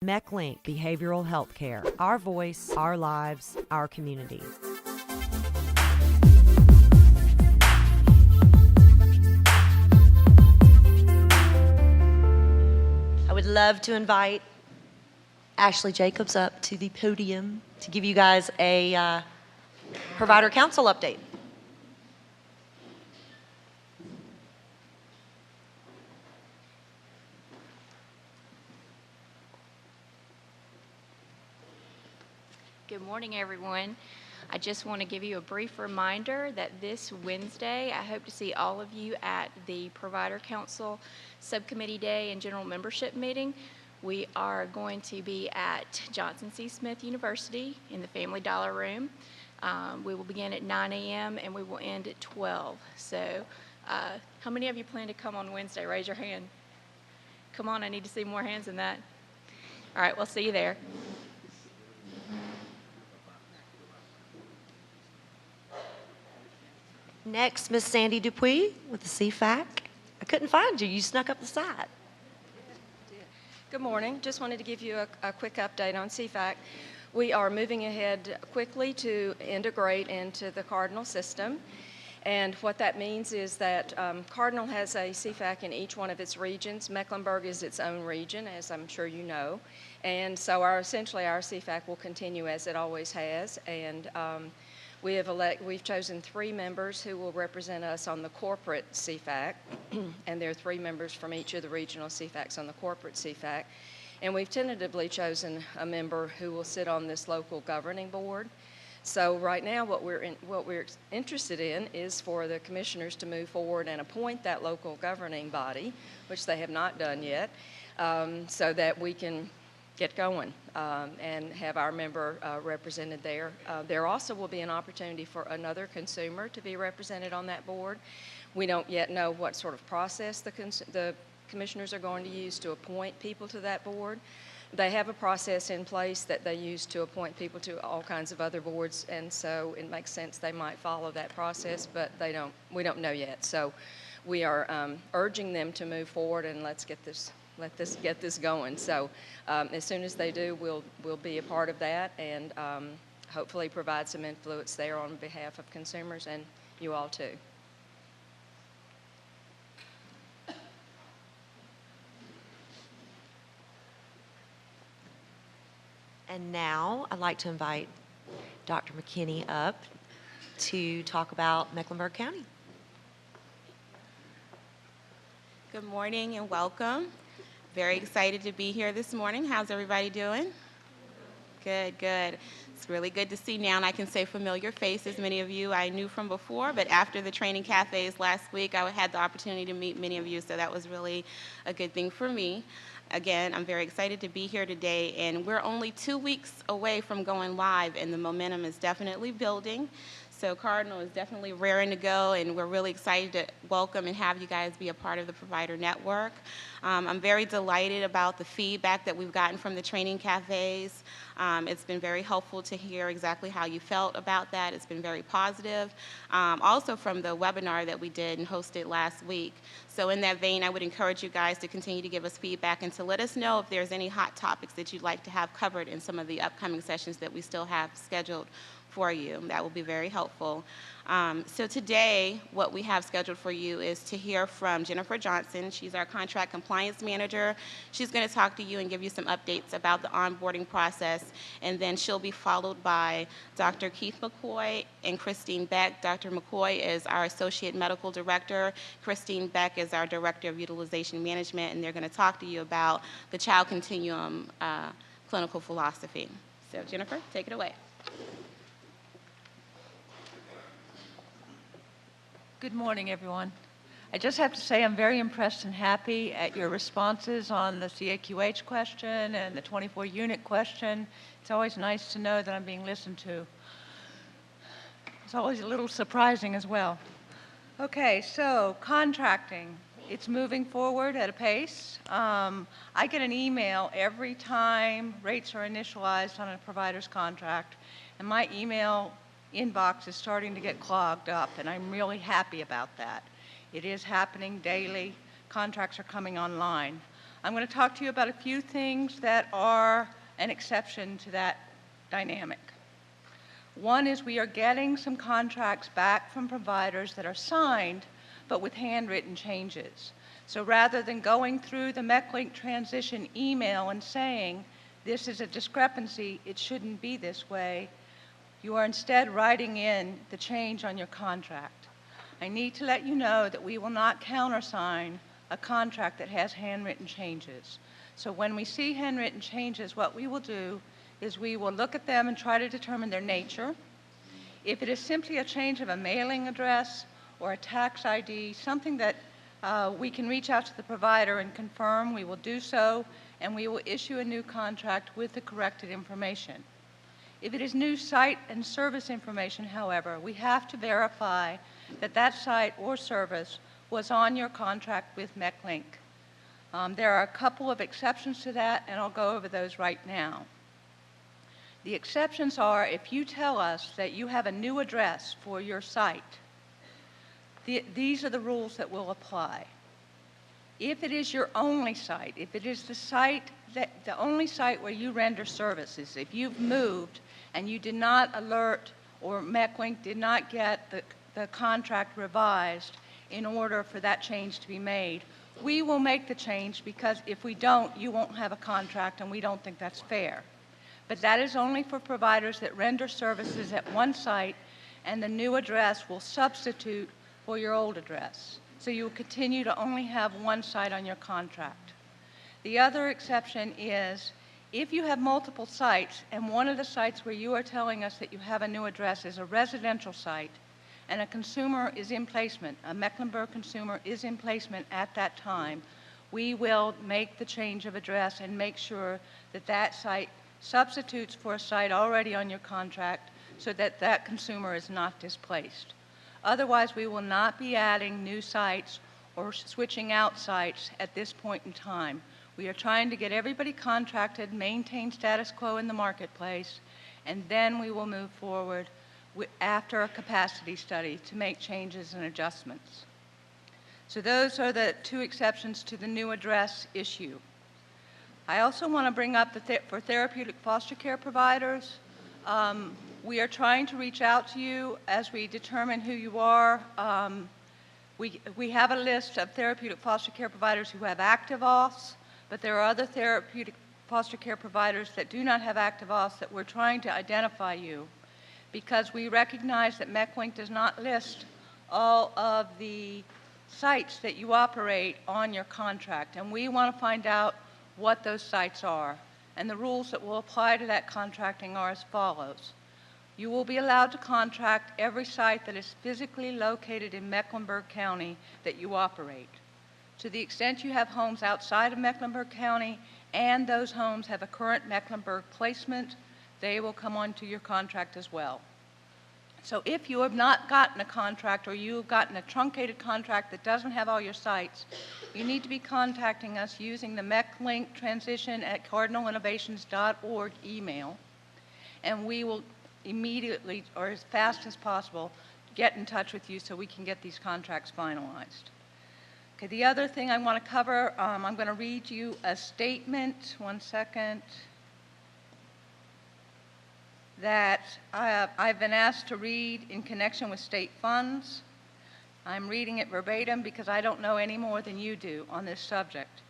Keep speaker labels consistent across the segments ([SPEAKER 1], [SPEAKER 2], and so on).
[SPEAKER 1] Meck Behavioral Health Care. Our voice, our lives, our community. I would love to invite Ashley Jacobs up to the podium to give you guys a provider council update.
[SPEAKER 2] Good morning, everyone. I just want to give you a brief reminder that this Wednesday, I hope to see all of you at the Provider Council Subcommittee Day and General Membership Meeting. We are going to be at Johnson C. Smith University in the Family Dollar Room. We will begin at 9 a.m. and we will end at 12. So how many of you plan to come on Wednesday? Raise your hand. Come on, I need to see more hands than that. All right, we'll see you there.
[SPEAKER 1] Next, Miss Sandy Dupuis with the CFAC. I couldn't find you. You snuck up the side.
[SPEAKER 3] Good morning. Just wanted to give you a quick update on CFAC. We are moving ahead quickly to integrate into the Cardinal system. And what that means is that Cardinal has a CFAC in each one of its regions. Mecklenburg is its own region, as I'm sure you know. And so essentially our CFAC will continue as it always has. And we've chosen 3 members who will represent us on the corporate CFAC, and there are 3 members from each of the regional CFACs on the corporate CFAC. And we've tentatively chosen a member who will sit on this local governing board. So right now what we're interested in is for the commissioners to move forward and appoint that local governing body, which they have not done yet, so that we can get going and have our member represented there. There also will be an opportunity for another consumer to be represented on that board. We don't yet know what sort of process the commissioners are going to use to appoint people to that board. They have a process in place that they use to appoint people to all kinds of other boards, and so it makes sense they might follow that process, but we don't know yet. So we are urging them to move forward and let's get this going. So as soon as they do, we'll be a part of that and hopefully provide some influence there on behalf of consumers and you all too.
[SPEAKER 1] And now I'd like to invite Dr. McKinney up to talk about Mecklenburg County.
[SPEAKER 4] Good morning and welcome. Very excited to be here this morning. How's everybody doing? Good, good. It's really good to see now, and I can say familiar faces. Many of you I knew from before, but after the training cafes last week, I had the opportunity to meet many of you, so that was really a good thing for me. Again, I'm very excited to be here today, and we're only 2 weeks away from going live, and the momentum is definitely building. So Cardinal is definitely raring to go, and we're really excited to welcome and have you guys be a part of the provider network. I'm very delighted about the feedback that we've gotten from the training cafes. It's been very helpful to hear exactly how you felt about that. It's been very positive. Also from the webinar that we did and hosted last week. So in that vein, I would encourage you guys to continue to give us feedback and to let us know if there's any hot topics that you'd like to have covered in some of the upcoming sessions that we still have scheduled for you. That will be very helpful. So today, what we have scheduled for you is to hear from Jennifer Johnson. She's our contract compliance manager. She's going to talk to you and give you some updates about the onboarding process, and then she'll be followed by Dr. Keith McCoy and Christine Beck. Dr. McCoy is our associate medical director. Christine Beck is our director of utilization management, and they're going to talk to you about the child continuum clinical philosophy. So Jennifer, take it away.
[SPEAKER 5] Good morning, everyone. I just have to say I'm very impressed and happy at your responses on the CAQH question and the 24-unit question. It's always nice to know that I'm being listened to. It's always a little surprising as well. Okay, so contracting. It's moving forward at a pace. I get an email every time rates are initialized on a provider's contract, and my email inbox is starting to get clogged up, and I'm really happy about that. It is happening daily. Contracts are coming online. I'm going to talk to you about a few things that are an exception to that dynamic. One is we are getting some contracts back from providers that are signed, but with handwritten changes. So rather than going through the MeckLink transition email and saying, this is a discrepancy, it shouldn't be this way, you are instead writing in the change on your contract. I need to let you know that we will not countersign a contract that has handwritten changes. So when we see handwritten changes, what we will do is we will look at them and try to determine their nature. If it is simply a change of a mailing address or a tax ID, something that we can reach out to the provider and confirm, we will do so, and we will issue a new contract with the corrected information. If it is new site and service information, however, we have to verify that that site or service was on your contract with MeckLink. There are a couple of exceptions to that, and I'll go over those right now. The exceptions are if you tell us that you have a new address for your site, these are the rules that will apply. If it is your only site, if it is the only site where you render services, if you've moved and you did not alert or MeckLink did not get the contract revised in order for that change to be made, we will make the change, because if we don't, you won't have a contract, and we don't think that's fair. But that is only for providers that render services at one site, and the new address will substitute for your old address. So you will continue to only have one site on your contract. The other exception is if you have multiple sites, and one of the sites where you are telling us that you have a new address is a residential site, and a consumer is in placement, a Mecklenburg consumer is in placement at that time, we will make the change of address and make sure that that site substitutes for a site already on your contract so that that consumer is not displaced. Otherwise, we will not be adding new sites or switching out sites at this point in time. We are trying to get everybody contracted, maintain status quo in the marketplace, and then we will move forward after a capacity study to make changes and adjustments. So those are the two exceptions to the new address issue. I also want to bring up for therapeutic foster care providers, we are trying to reach out to you as we determine who you are. We have a list of therapeutic foster care providers who have active auths, but there are other therapeutic foster care providers that do not have active auths that we're trying to identify you, because we recognize that MeckLink does not list all of the sites that you operate on your contract, and we want to find out what those sites are. And the rules that will apply to that contracting are as follows. You will be allowed to contract every site that is physically located in Mecklenburg County that you operate. To the extent you have homes outside of Mecklenburg County and those homes have a current Mecklenburg placement, they will come onto your contract as well. So if you have not gotten a contract, or you have gotten a truncated contract that doesn't have all your sites, you need to be contacting us using the MeckLink transition@cardinalinnovations.org email, and we will immediately, or as fast as possible, get in touch with you so we can get these contracts finalized. Okay, the other thing I want to cover, I'm going to read you a statement, one second, that I've been asked to read in connection with state funds. I'm reading it verbatim because I don't know any more than you do on this subject.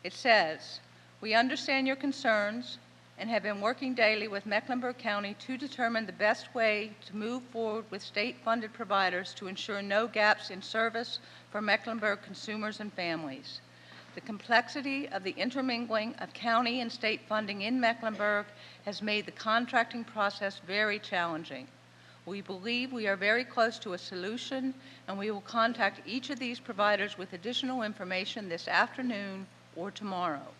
[SPEAKER 5] It says, "We understand your concerns and have been working daily with Mecklenburg County to determine the best way to move forward with state-funded providers to ensure no gaps in service for Mecklenburg consumers and families. The complexity of the intermingling of county and state funding in Mecklenburg has made the contracting process very challenging. We believe we are very close to a solution, and we will contact each of these providers with additional information this afternoon or tomorrow.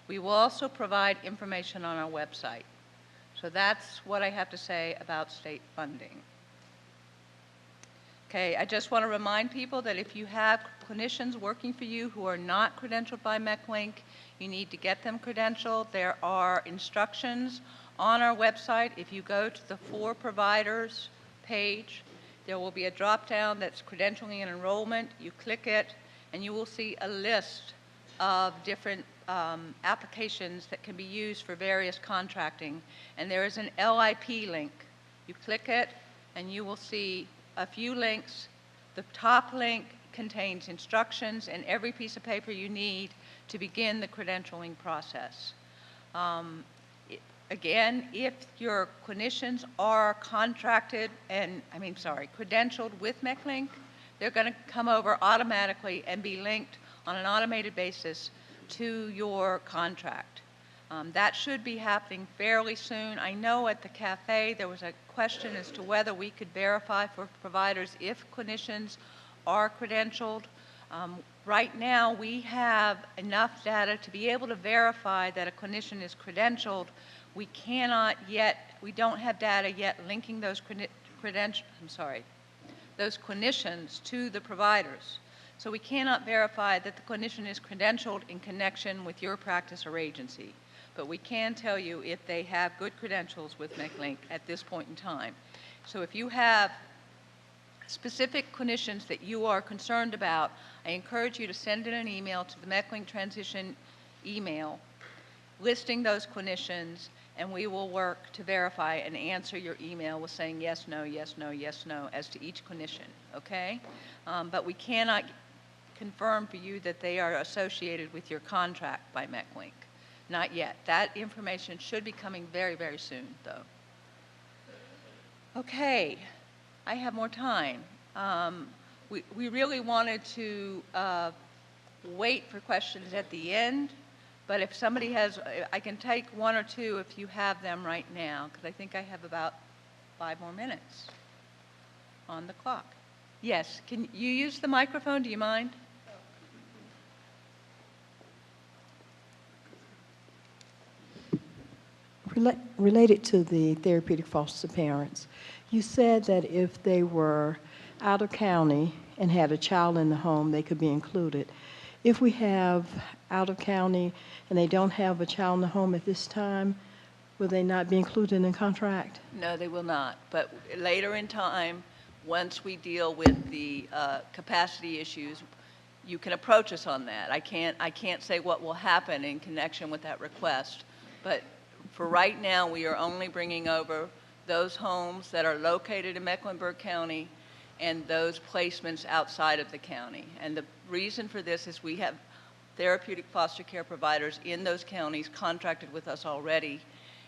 [SPEAKER 5] We will also provide information on our website." So that's what I have to say about state funding. Okay, I just want to remind people that if you have clinicians working for you who are not credentialed by MeckLink, you need to get them credentialed. There are instructions on our website. If you go to the For Providers page, there will be a drop-down that's credentialing and enrollment. You click it, and you will see a list of different applications that can be used for various contracting, and there is an LIP link. You click it, and you will see a few links. The top link contains instructions and every piece of paper you need to begin the credentialing process. Again, if your clinicians are contracted credentialed with MeckLink, they're going to come over automatically and be linked on an automated basis to your contract. That should be happening fairly soon. I know at the cafe there was a question as to whether we could verify for providers if clinicians are credentialed. Right now, we have enough data to be able to verify that a clinician is credentialed. We cannot yet, we don't have data yet linking those those clinicians to the providers. So we cannot verify that the clinician is credentialed in connection with your practice or agency. But we can tell you if they have good credentials with MeckLink at this point in time. So if you have specific clinicians that you are concerned about, I encourage you to send in an email to the MeckLink transition email listing those clinicians, and we will work to verify and answer your email with saying yes, no, yes, no, yes, no as to each clinician, okay? But we cannot confirm for you that they are associated with your contract by MeckLink. Not yet. That information should be coming very, very soon, though. Okay, I have more time. We really wanted to wait for questions at the end, but if somebody has, I can take one or two if you have them right now, because I think I have about 5 more minutes on the clock. Yes, can you use the microphone? Do you mind?
[SPEAKER 6] Related to the therapeutic foster parents, you said that if they were out of county and had a child in the home, they could be included. If we have out of county and they don't have a child in the home at this time, will they not be included in the contract?
[SPEAKER 5] No, they will not. But later in time, once we deal with the capacity issues, you can approach us on that. I can't say what will happen in connection with that request, but for right now, we are only bringing over those homes that are located in Mecklenburg County and those placements outside of the county. And the reason for this is we have therapeutic foster care providers in those counties contracted with us already,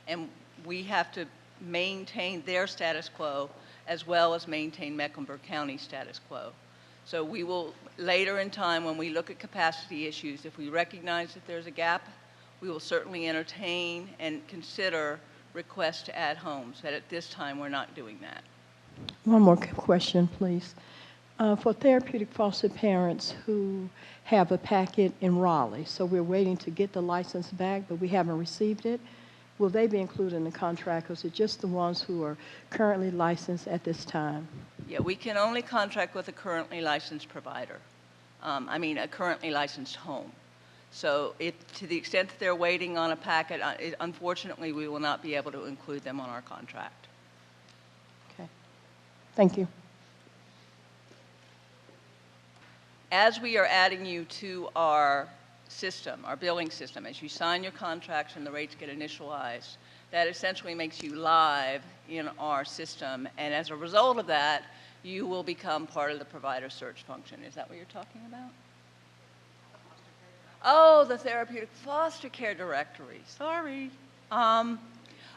[SPEAKER 5] and we have to maintain their status quo as well as maintain Mecklenburg County status quo. So we will, later in time, when we look at capacity issues, if we recognize that there's a gap, we will certainly entertain and consider requests to add homes. But at this time, we're not doing that.
[SPEAKER 6] One more question, please. For therapeutic foster parents who have a packet in Raleigh, so we're waiting to get the license back, but we haven't received it, will they be included in the contract, or is it just the ones who are currently licensed at this time?
[SPEAKER 5] Yeah, we can only contract with a currently licensed provider. A currently licensed home. So to the extent that they're waiting on a packet, unfortunately, we will not be able to include them on our contract.
[SPEAKER 6] Okay. Thank you.
[SPEAKER 5] As we are adding you to our system, our billing system, as you sign your contracts and the rates get initialized, that essentially makes you live in our system. And as a result of that, you will become part of the provider search function. Is that what you're talking about? Oh, the therapeutic foster care directory. Sorry.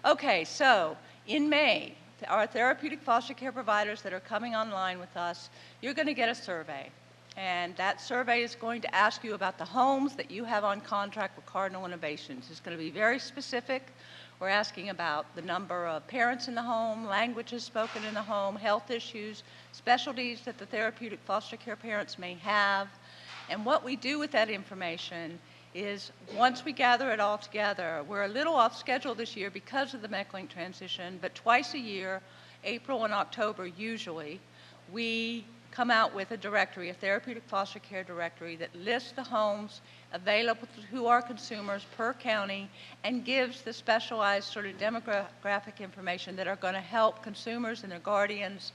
[SPEAKER 5] Okay, so in May, our therapeutic foster care providers that are coming online with us, you're going to get a survey. And that survey is going to ask you about the homes that you have on contract with Cardinal Innovations. It's going to be very specific. We're asking about the number of parents in the home, languages spoken in the home, health issues, specialties that the therapeutic foster care parents may have. And what we do with that information is once we gather it all together, we're a little off schedule this year because of the MeckLink transition, but twice a year, April and October usually, we come out with a directory, a therapeutic foster care directory that lists the homes available to our consumers per county and gives the specialized sort of demographic information that are going to help consumers and their guardians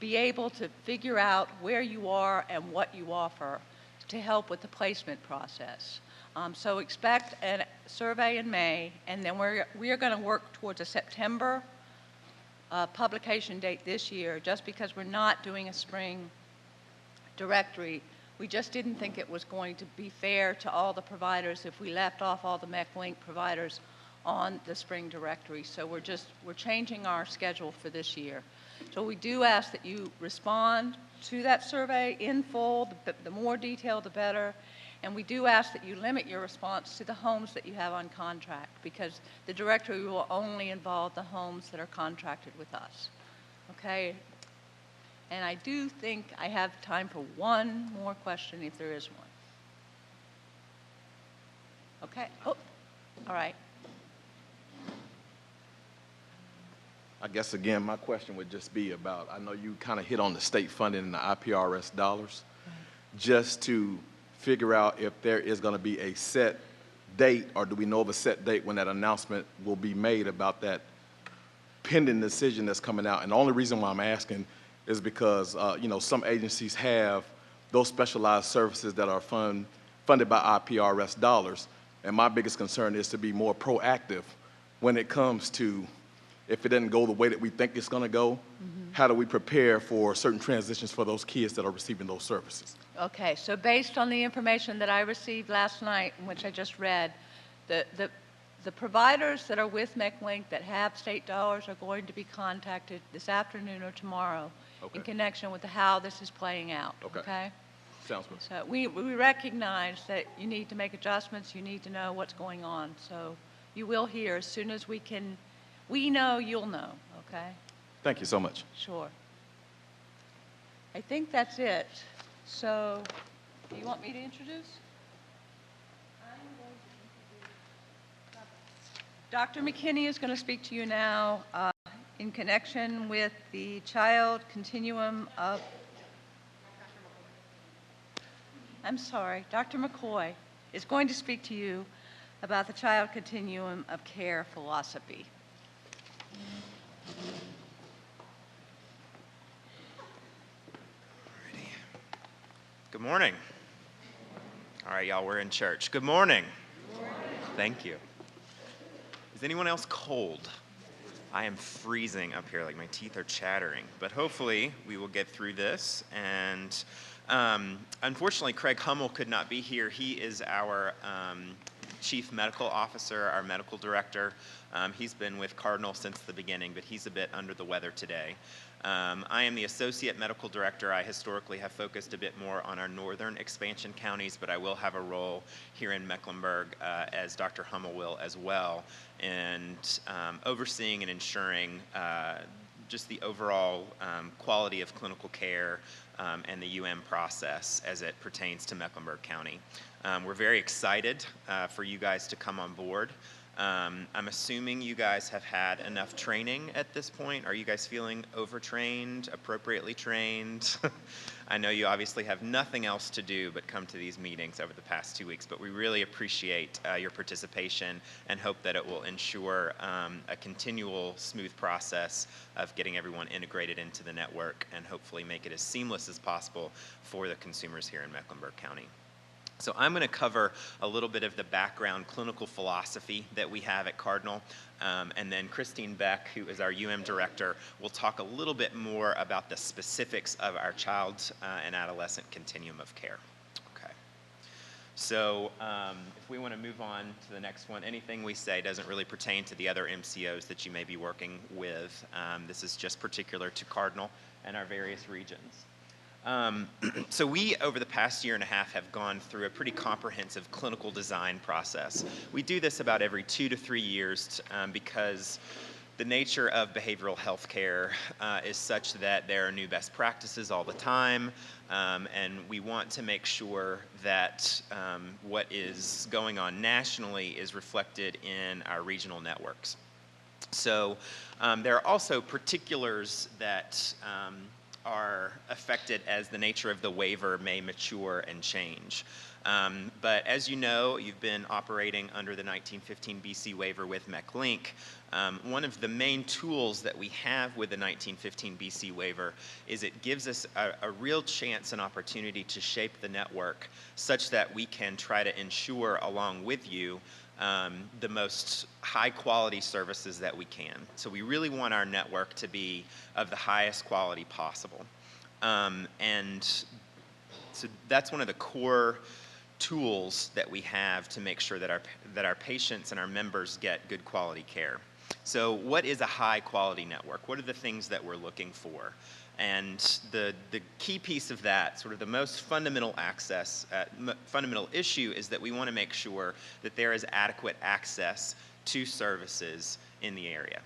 [SPEAKER 5] be able to figure out where you are and what you offer to help with the placement process. So expect a survey in May, and then we are going to work towards a September publication date this year. Just because we're not doing a spring directory, we just didn't think it was going to be fair to all the providers if we left off all the MEC-Link providers on the spring directory. So we're changing our schedule for this year. So we do ask that you respond to that survey in full. The more detail, the better. And we do ask that you limit your response to the homes that you have on contract, because the directory will only involve the homes that are contracted with us. Okay? And I do think I have time for one more question if there is one. Okay? Oh, all right.
[SPEAKER 7] I guess, again, my question would just be about, I know you kind of hit on the state funding and the IPRS dollars, just to figure out if there is going to be a set date, or do we know of a set date when that announcement will be made about that pending decision that's coming out? And the only reason why I'm asking is because, you know, some agencies have those specialized services that are funded by IPRS dollars, and my biggest concern is to be more proactive when it comes to, if it doesn't go the way that we think it's going to go, how do we prepare for certain transitions for those kids that are receiving those services?
[SPEAKER 5] Okay, so based on the information that I received last night, which I just read, the providers that are with MEC-Link that have state dollars are going to be contacted this afternoon or tomorrow in connection with how this is playing out. Okay?
[SPEAKER 7] Sounds good.
[SPEAKER 5] So we recognize that you need to make adjustments, you need to know what's going on. So you will hear as soon as we know, you'll know, okay?
[SPEAKER 7] Thank you so much.
[SPEAKER 5] Sure. I think that's it. So, do you want me to introduce? Dr. McKinney is going to speak to you now in connection with the child continuum of... I'm sorry, Dr. McCoy is going to speak to you about the child continuum of care philosophy.
[SPEAKER 8] Good morning. All right, y'all, we're in church. Good morning. Good morning. Thank you. Is anyone else cold? I am freezing up here, like my teeth are chattering, but hopefully we will get through this. And unfortunately, Craig Hummel could not be here. He is our Chief Medical Officer, our medical director. He's been with Cardinal since the beginning, but he's a bit under the weather today. I am the Associate Medical Director. I historically have focused a bit more on our northern expansion counties, but I will have a role here in Mecklenburg, as Dr. Hummel will as well, and overseeing and ensuring just the overall quality of clinical care and the process as it pertains to Mecklenburg County. We're very excited for you guys to come on board. I'm assuming you guys have had enough training at this point. Are you guys feeling overtrained, appropriately trained? I know you obviously have nothing else to do but come to these meetings over the past 2 weeks, but we really appreciate your participation and hope that it will ensure a continual smooth process of getting everyone integrated into the network and hopefully make it as seamless as possible for the consumers here in Mecklenburg County. So I'm going to cover a little bit of the background clinical philosophy that we have at Cardinal, and then Christine Beck, who is our director, will talk a little bit more about the specifics of our child and adolescent continuum of care. Okay. So if we want to move on to the next one, anything we say doesn't really pertain to the other MCOs that you may be working with. This is just particular to Cardinal and our various regions. So we, over the past year and a half, have gone through a pretty comprehensive clinical design process. We do this about every 2 to 3 years because the nature of behavioral health care is such that there are new best practices all the time, and we want to make sure that what is going on nationally is reflected in our regional networks. So there are also particulars that are affected as the nature of the waiver may mature and change. But as you know, you've been operating under the 1915 BC waiver with Meck Link. One of the main tools that we have with the 1915 BC waiver is it gives us a real chance and opportunity to shape the network such that we can try to ensure, along with you, the most high quality services that we can. So we really want our network to be of the highest quality possible. And so that's one of the core tools that we have to make sure that our patients and our members get good quality care. So what is a high quality network? What are the things that we're looking for? And the key piece of that, sort of the most fundamental fundamental issue, is that we want to make sure that there is adequate access to services in the area.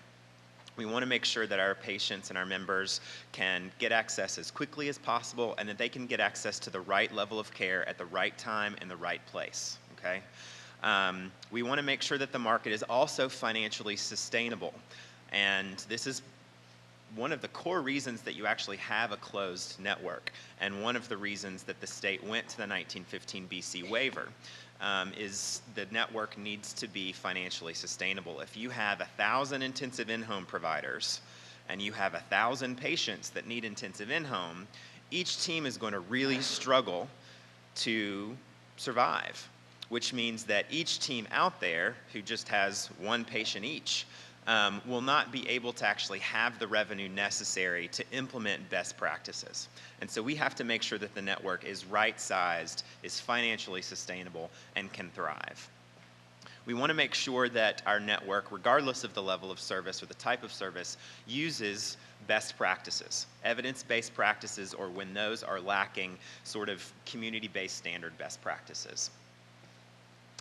[SPEAKER 8] We want to make sure that our patients and our members can get access as quickly as possible, and that they can get access to the right level of care at the right time in the right place, okay? We want to make sure that the market is also financially sustainable, and this is one of the core reasons that you actually have a closed network, and one of the reasons that the state went to the 1915 BC waiver. Is the network needs to be financially sustainable. If you have 1,000 intensive in-home providers and you have 1,000 patients that need intensive in-home, each team is going to really struggle to survive, which means that each team out there who just has one patient each will not be able to actually have the revenue necessary to implement best practices. And so we have to make sure that the network is right-sized, is financially sustainable, and can thrive. We want to make sure that our network, regardless of the level of service or the type of service, uses best practices, evidence-based practices, or when those are lacking, sort of community-based standard best practices.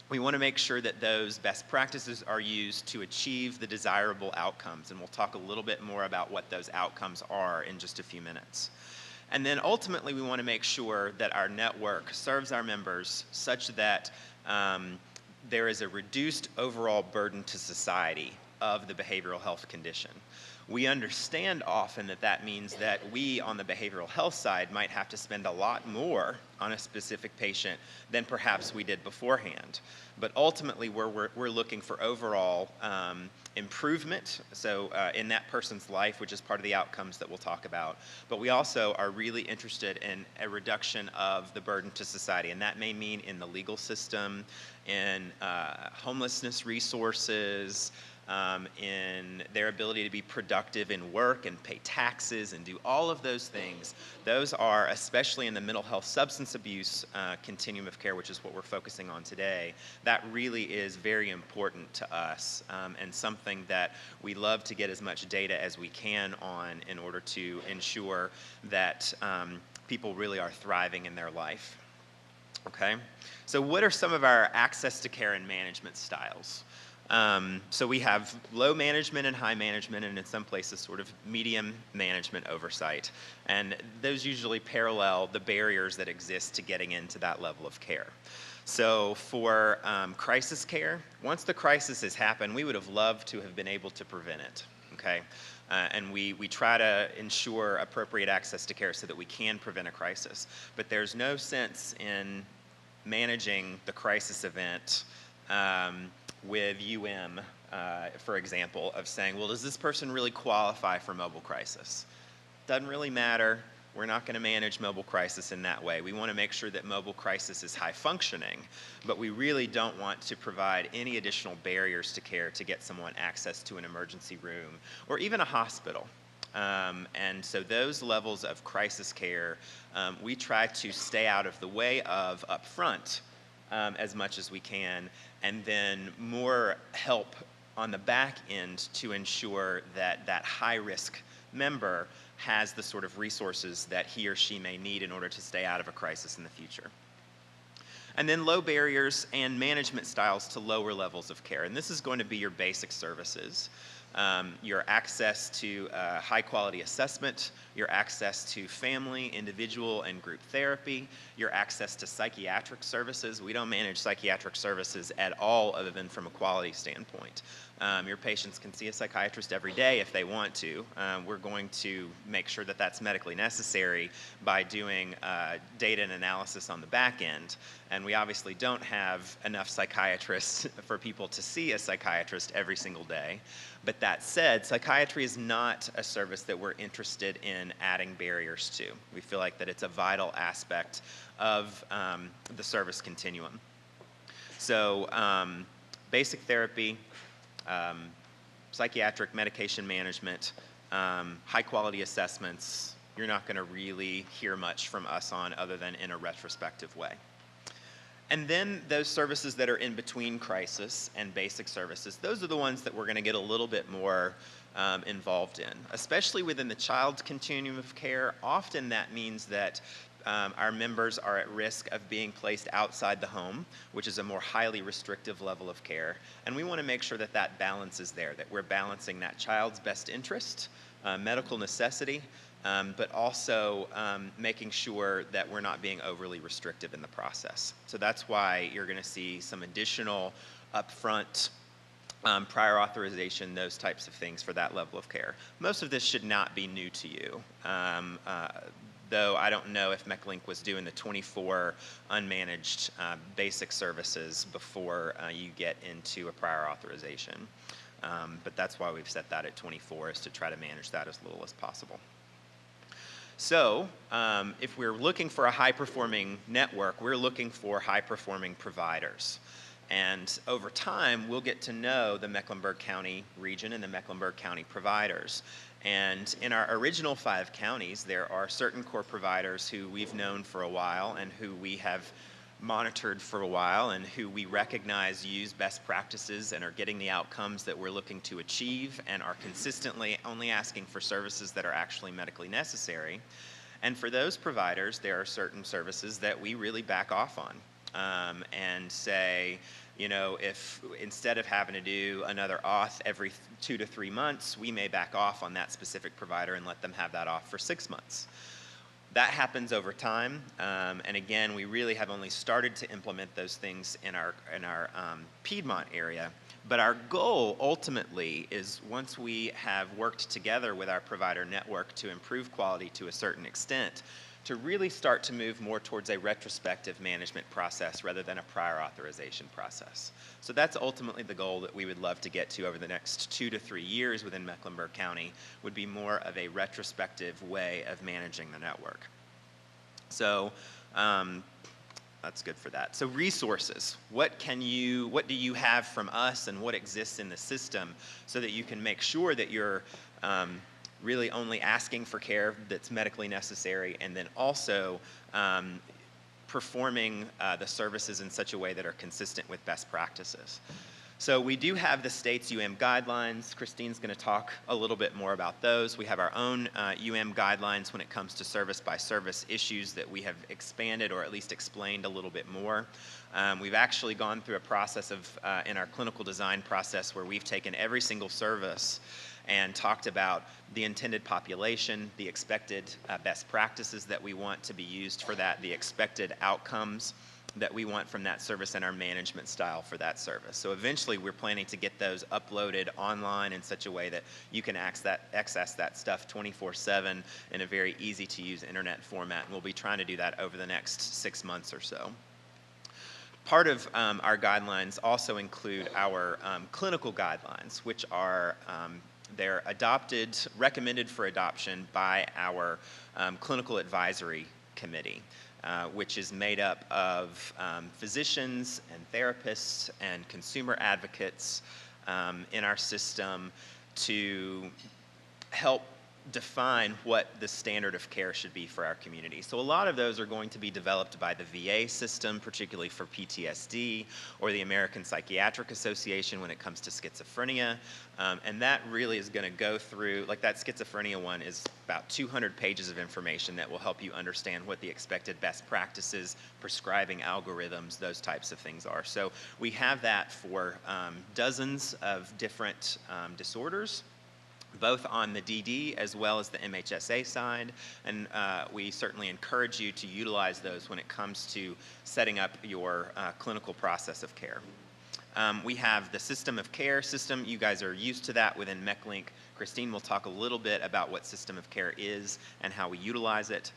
[SPEAKER 8] We want to make sure that those best practices are used to achieve the desirable outcomes, and we'll talk a little bit more about what those outcomes are in just a few minutes. And then ultimately, we want to make sure that our network serves our members such that there is a reduced overall burden to society of the behavioral health condition. We understand often that that means that we on the behavioral health side might have to spend a lot more on a specific patient than perhaps we did beforehand. But ultimately, we're looking for overall improvement, so in that person's life, which is part of the outcomes that we'll talk about. But we also are really interested in a reduction of the burden to society, and that may mean in the legal system, in homelessness resources, in their ability to be productive in work and pay taxes and do all of those things. Those are, especially in the mental health substance abuse continuum of care, which is what we're focusing on today, that really is very important to us and something that we love to get as much data as we can on in order to ensure that people really are thriving in their life. Okay? So what are some of our access to care and management styles? So we have low management and high management, and in some places sort of medium management oversight. And those usually parallel the barriers that exist to getting into that level of care. So for crisis care, once the crisis has happened, we would have loved to have been able to prevent it, okay? And we try to ensure appropriate access to care so that we can prevent a crisis. But there's no sense in managing the crisis event with for example, of saying, well, does this person really qualify for mobile crisis? Doesn't really matter. We're not going to manage mobile crisis in that way. We want to make sure that mobile crisis is high functioning, but we really don't want to provide any additional barriers to care to get someone access to an emergency room or even a hospital. And so those levels of crisis care, we try to stay out of the way of up front as much as we can, and then more help on the back end to ensure that that high-risk member has the sort of resources that he or she may need in order to stay out of a crisis in the future. And then low barriers and management styles to lower levels of care. And this is going to be your basic services. Your access to high-quality assessment, your access to family, individual, and group therapy, your access to psychiatric services. We don't manage psychiatric services at all other than from a quality standpoint. Your patients can see a psychiatrist every day if they want to. We're going to make sure that that's medically necessary by doing data and analysis on the back end. and we obviously don't have enough psychiatrists for people to see a psychiatrist every single day. But that said, psychiatry is not a service that we're interested in adding barriers to. We feel like that it's a vital aspect of the service continuum. So basic therapy, psychiatric medication management, high quality assessments, you're not going to really hear much from us on other than in a retrospective way. And then those services that are in between crisis and basic services, those are the ones that we're going to get a little bit more involved in. Especially within the child's continuum of care, often that means that our members are at risk of being placed outside the home, which is a more highly restrictive level of care. And we want to make sure that that balance is there, that we're balancing that child's best interest, medical necessity, but also making sure that we're not being overly restrictive in the process. So that's why you're going to see some additional upfront prior authorization, those types of things for that level of care. Most of this should not be new to you. Though I don't know if MechLink was doing the 24 unmanaged basic services before you get into a prior authorization. But that's why we've set that at 24, is to try to manage that as little as possible. So if we're looking for a high-performing network, we're looking for high-performing providers. And over time, we'll get to know the Mecklenburg County region and the Mecklenburg County providers. And in our original 5 counties, there are certain core providers who we've known for a while and who we have monitored for a while and who we recognize use best practices and are getting the outcomes that we're looking to achieve and are consistently only asking for services that are actually medically necessary. And for those providers, there are certain services that we really back off on and say, you know, if instead of having to do another auth every 2 to 3 months, we may back off on that specific provider and let them have that off for 6 months. That happens over time, and again, we really have only started to implement those things in our Piedmont area. But our goal ultimately is, once we have worked together with our provider network to improve quality to a certain extent, to really start to move more towards a retrospective management process rather than a prior authorization process. So that's ultimately the goal that we would love to get to over the next 2 to 3 years within Mecklenburg County, would be more of a retrospective way of managing the network. So that's good for that. So resources, what do you have from us and what exists in the system so that you can make sure that you're really only asking for care that's medically necessary, and then also performing the services in such a way that are consistent with best practices. So we do have the state's guidelines. Christine's going to talk a little bit more about those. We have our own guidelines when it comes to service by service issues that we have expanded or at least explained a little bit more. We've actually gone through a process of, in our clinical design process, where we've taken every single service and talked about the intended population, the expected best practices that we want to be used for that, the expected outcomes that we want from that service, and our management style for that service. So eventually we're planning to get those uploaded online in such a way that you can access that stuff 24/7 in a very easy to use internet format. And we'll be trying to do that over the next 6 months or so. Part of our guidelines also include our clinical guidelines, which are they're recommended for adoption by our clinical advisory committee, which is made up of physicians and therapists and consumer advocates in our system to help define what the standard of care should be for our community. So a lot of those are going to be developed by the VA system, particularly for PTSD, or the American Psychiatric Association when it comes to schizophrenia. And that really is going to go through, like that schizophrenia one is about 200 pages of information that will help you understand what the expected best practices, prescribing algorithms, those types of things are. So we have that for dozens of different disorders, both on the DD as well as the MHSA side, and we certainly encourage you to utilize those when it comes to setting up your clinical process of care. We have the system of care system. You guys are used to that within MechLink. Christine will talk a little bit about what system of care is and how we utilize it.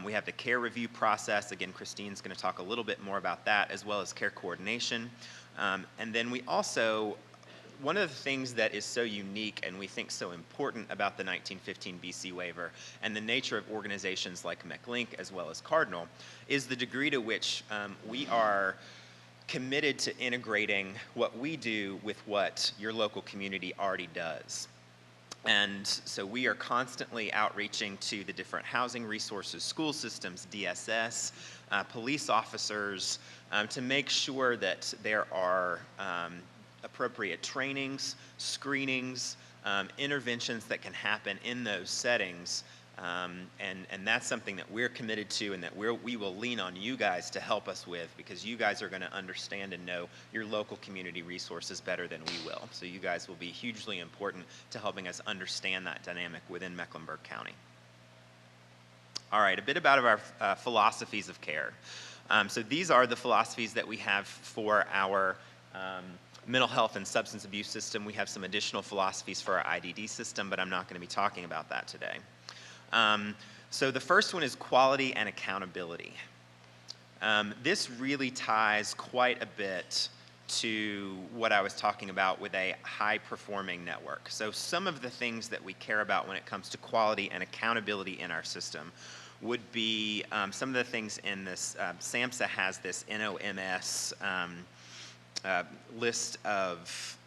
[SPEAKER 8] We have the care review process. Again, Christine's going to talk a little bit more about that, as well as care coordination. And then we also, one of the things that is so unique and we think so important about the 1915 BC waiver and the nature of organizations like Meck as well as Cardinal is the degree to which we are committed to integrating what we do with what your local community already does. And so we are constantly outreaching to the different housing resources, school systems, DSS, police officers, to make sure that there are appropriate trainings, screenings, interventions that can happen in those settings. And that's something that we're committed to and that we will lean on you guys to help us with, because you guys are going to understand and know your local community resources better than we will. So you guys will be hugely important to helping us understand that dynamic within Mecklenburg County. All right, a bit about our philosophies of care. So these are the philosophies that we have for our mental health and substance abuse system. We have some additional philosophies for our IDD system, but I'm not going to be talking about that today. So the first one is quality and accountability. This really ties quite a bit to what I was talking about with a high-performing network. So some of the things that we care about when it comes to quality and accountability in our system would be some of the things in this, SAMHSA has this NOMS list of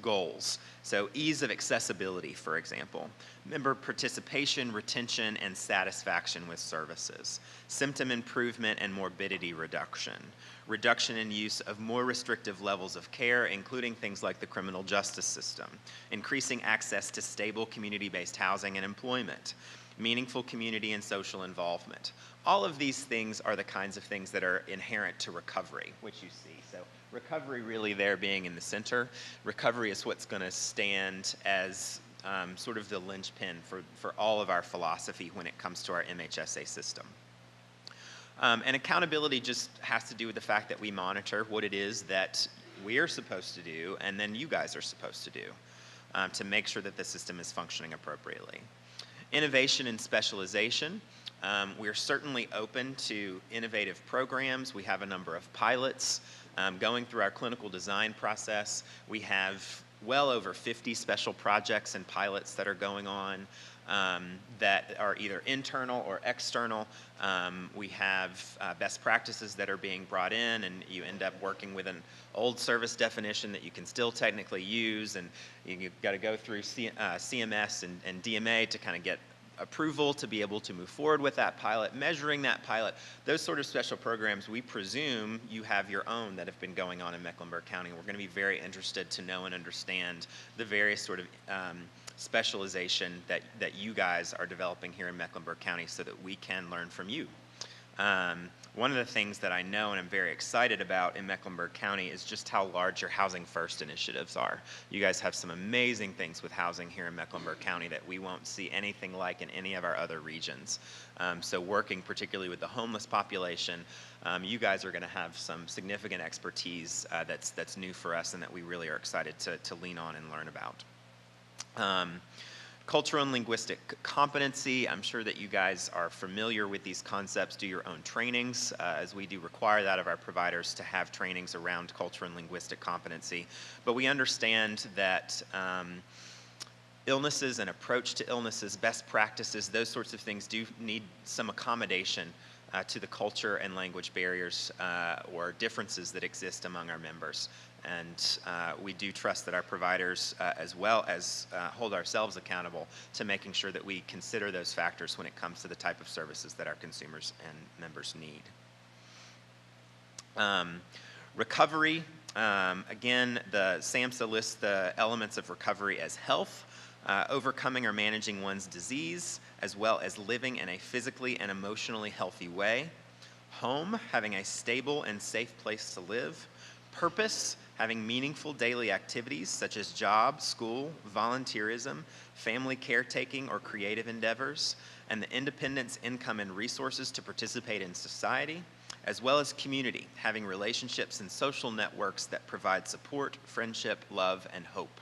[SPEAKER 8] goals. So ease of accessibility, for example. Member participation, retention, and satisfaction with services. Symptom improvement and morbidity reduction. Reduction in use of more restrictive levels of care, including things like the criminal justice system. Increasing access to stable community-based housing and employment. Meaningful community and social involvement. All of these things are the kinds of things that are inherent to recovery, which you see. So recovery really there being in the center. Recovery is what's going to stand as sort of the linchpin for all of our philosophy when it comes to our MHSA system. And accountability just has to do with the fact that we monitor what it is that we're supposed to do and then you guys are supposed to do to make sure that the system is functioning appropriately. Innovation and specialization. We're certainly open to innovative programs. We have a number of pilots going through our clinical design process. We have well over 50 special projects and pilots that are going on that are either internal or external. We have best practices that are being brought in, and you end up working with an old service definition that you can still technically use, and you've got to go through CMS and DMA to kind of get approval to be able to move forward with that pilot, measuring that pilot. Those sort of special programs, we presume you have your own that have been going on in Mecklenburg County. We're going to be very interested to know and understand the various sort of specialization that you guys are developing here in Mecklenburg County so that we can learn from you. One of the things that I know and I'm very excited about in Mecklenburg County is just how large your Housing First initiatives are. You guys have some amazing things with housing here in Mecklenburg County that we won't see anything like in any of our other regions. So working particularly with the homeless population, you guys are going to have some significant expertise that's new for us and that we really are excited to lean on and learn about. Cultural and linguistic competency. I'm sure that you guys are familiar with these concepts, do your own trainings, as we do require that of our providers to have trainings around cultural and linguistic competency. But we understand that illnesses and approach to illnesses, best practices, those sorts of things do need some accommodation to the culture and language barriers or differences that exist among our members. And we do trust that our providers, as well as hold ourselves accountable to making sure that we consider those factors when it comes to the type of services that our consumers and members need. Recovery, again, the SAMHSA lists the elements of recovery as health, overcoming or managing one's disease, as well as living in a physically and emotionally healthy way. Home, having a stable and safe place to live. Purpose, having meaningful daily activities such as job, school, volunteerism, family caretaking, or creative endeavors, and the independence, income, and resources to participate in society, as well as community, having relationships and social networks that provide support, friendship, love, and hope.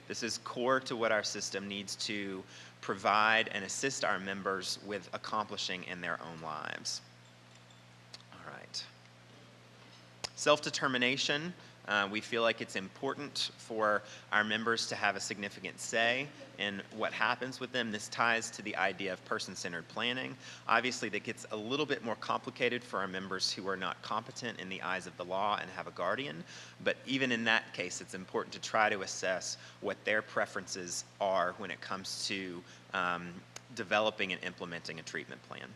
[SPEAKER 8] This is core to what our system needs to provide and assist our members with accomplishing in their own lives. All right. Self-determination. We feel like it's important for our members to have a significant say in what happens with them. This ties to the idea of person-centered planning. Obviously, that gets a little bit more complicated for our members who are not competent in the eyes of the law and have a guardian. But even in that case, it's important to try to assess what their preferences are when it comes to developing and implementing a treatment plan.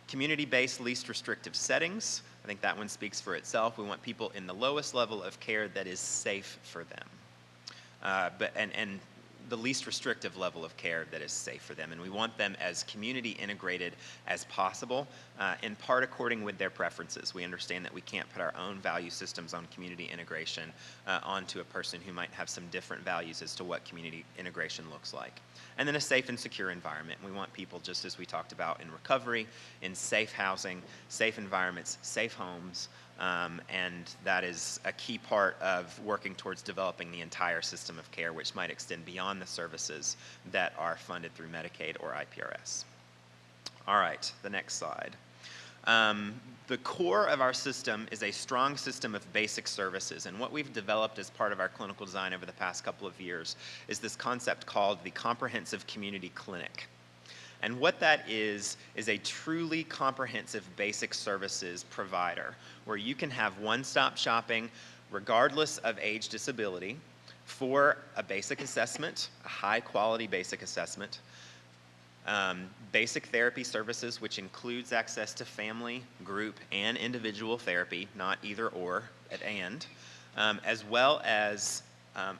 [SPEAKER 8] Community-based least restrictive settings. I think that one speaks for itself. We want people in the lowest level of care that is safe for them. And the least restrictive level of care that is safe for them. And we want them as community integrated as possible, in part according with their preferences. We understand that we can't put our own value systems on community integration onto a person who might have some different values as to what community integration looks like. And then a safe and secure environment. We want people, just as we talked about in recovery, in safe housing, safe environments, safe homes, and that is a key part of working towards developing the entire system of care, which might extend beyond the services that are funded through Medicaid or IPRS. All right, the next slide. The core of our system is a strong system of basic services, and what we've developed as part of our clinical design over the past couple of years is this concept called the Comprehensive Community Clinic. And what that is a truly comprehensive basic services provider where you can have one-stop shopping regardless of age disability for a basic assessment, a high-quality basic assessment, basic therapy services, which includes access to family, group, and individual therapy, not either or, as well as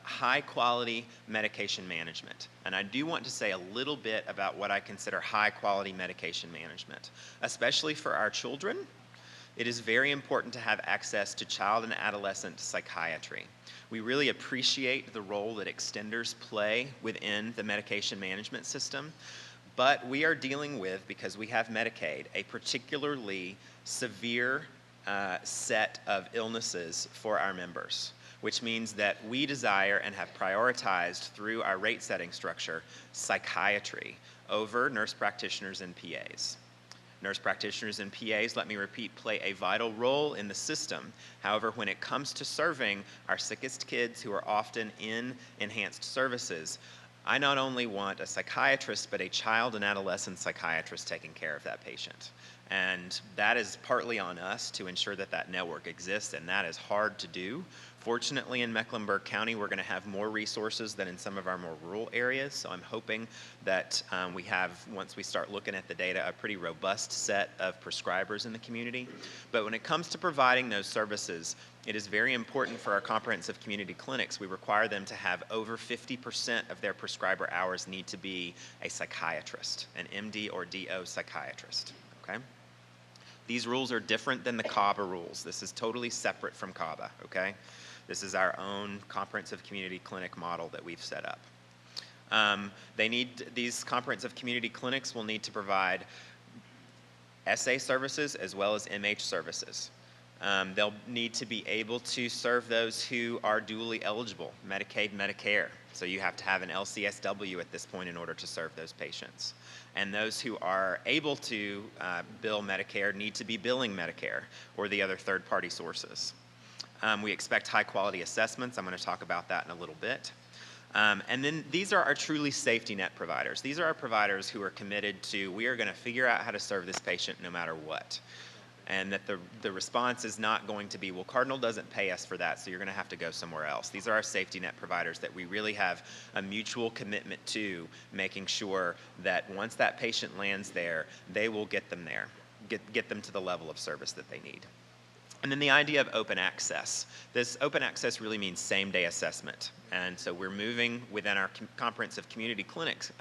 [SPEAKER 8] high-quality medication management. And I do want to say a little bit about what I consider high-quality medication management. Especially for our children, it is very important to have access to child and adolescent psychiatry. We really appreciate the role that extenders play within the medication management system, but we are dealing with, because we have Medicaid, a particularly severe set of illnesses for our members, which means that we desire and have prioritized through our rate setting structure psychiatry over nurse practitioners and PAs. Nurse practitioners and PAs, let me repeat, play a vital role in the system. However, when it comes to serving our sickest kids who are often in enhanced services, I not only want a psychiatrist, but a child and adolescent psychiatrist taking care of that patient. And that is partly on us to ensure that that network exists, and that is hard to do. Fortunately, in Mecklenburg County, we're going to have more resources than in some of our more rural areas, so I'm hoping that we have, once we start looking at the data, a pretty robust set of prescribers in the community. But when it comes to providing those services, it is very important for our comprehensive community clinics. We require them to have over 50% of their prescriber hours need to be a psychiatrist, an MD or DO psychiatrist, okay? These rules are different than the CABA rules. This is totally separate from CABA, okay? This is our own comprehensive community clinic model that we've set up. These comprehensive community clinics will need to provide SA services as well as MH services. They'll need to be able to serve those who are dually eligible, Medicaid, Medicare. So you have to have an LCSW at this point in order to serve those patients. And those who are able to bill Medicare need to be billing Medicare or the other third-party sources. We expect high-quality assessments. I'm going to talk about that in a little bit. And then these are our truly safety net providers. These are our providers who are committed to, we are going to figure out how to serve this patient no matter what. And that the response is not going to be, well, Cardinal doesn't pay us for that, so you're going to have to go somewhere else. These are our safety net providers that we really have a mutual commitment to making sure that once that patient lands there, they will get them there, get them to the level of service that they need. And then the idea of open access. This open access really means same-day assessment. And so we're moving within our comprehensive community clinics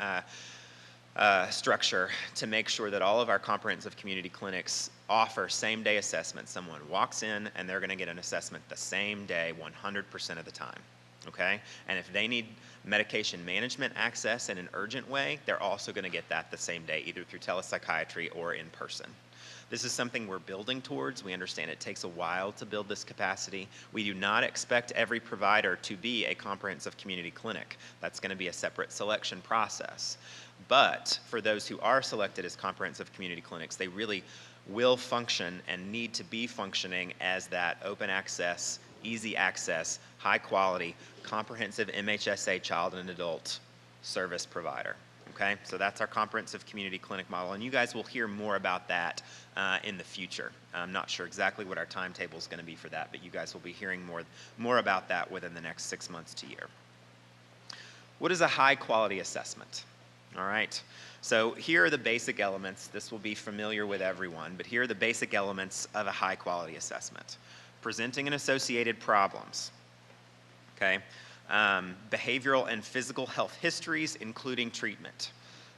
[SPEAKER 8] structure to make sure that all of our comprehensive community clinics offer same-day assessment. Someone walks in and they're going to get an assessment the same day 100% of the time, okay? And if they need medication management access in an urgent way, they're also going to get that the same day, either through telepsychiatry or in person. This is something we're building towards. We understand it takes a while to build this capacity. We do not expect every provider to be a comprehensive community clinic. That's going to be a separate selection process. But for those who are selected as comprehensive community clinics, they really will function and need to be functioning as that open access, easy access, high quality, comprehensive MHSA child and adult service provider. Okay, so that's our comprehensive community clinic model, and you guys will hear more about that in the future. I'm not sure exactly what our timetable is going to be for that, but you guys will be hearing more about that within the next 6 months to a year. What is a high quality assessment? All right, so here are the basic elements. This will be familiar with everyone, but here are the basic elements of a high quality assessment. Presenting and associated problems, okay? Behavioral and physical health histories, including treatment.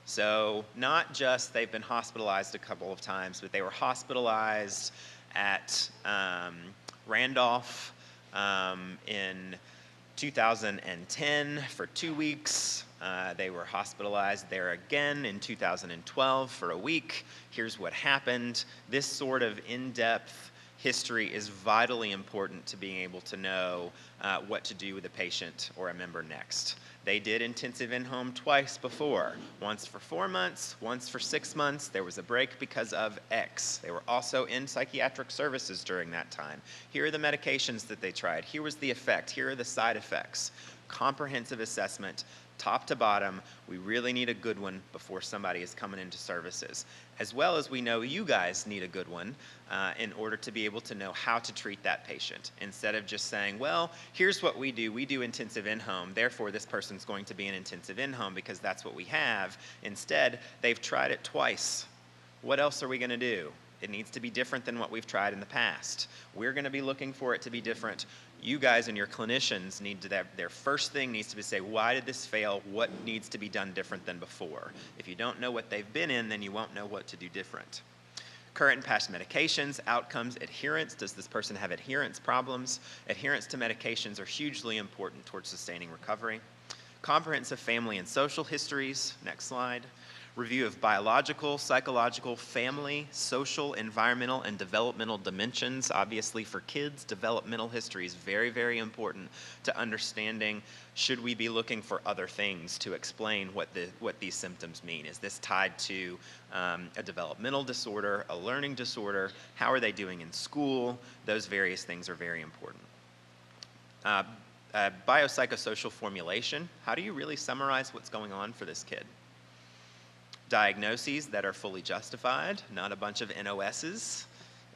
[SPEAKER 8] So not just they've been hospitalized a couple of times, but they were hospitalized at Randolph in 2010 for 2 weeks. They were hospitalized there again in 2012 for a week. Here's what happened. This sort of in-depth history is vitally important to being able to know what to do with a patient or a member next. They did intensive in-home twice before, once for 4 months, once for 6 months. There was a break because of X. They were also in psychiatric services during that time. Here are the medications that they tried. Here was the effect. Here are the side effects. Comprehensive assessment, top to bottom. We really need a good one before somebody is coming into services. As well as we know you guys need a good one in order to be able to know how to treat that patient. Instead of just saying, well, here's what we do intensive in-home, therefore this person's going to be in intensive in-home because that's what we have. Instead, they've tried it twice. What else are we going to do? It needs to be different than what we've tried in the past. We're going to be looking for it to be different. You guys and your clinicians need to, their first thing needs to be to say, why did this fail? What needs to be done different than before? If you don't know what they've been in, then you won't know what to do different. Current and past medications, outcomes, adherence. Does this person have adherence problems? Adherence to medications are hugely important towards sustaining recovery. Comprehensive family and social histories. Next slide. Review of biological, psychological, family, social, environmental, and developmental dimensions. Obviously for kids, developmental history is very, very important to understanding. Should we be looking for other things to explain what these symptoms mean? Is this tied to a developmental disorder, a learning disorder? How are they doing in school? Those various things are very important. Biopsychosocial formulation. How do you really summarize what's going on for this kid? Diagnoses that are fully justified, not a bunch of NOSs,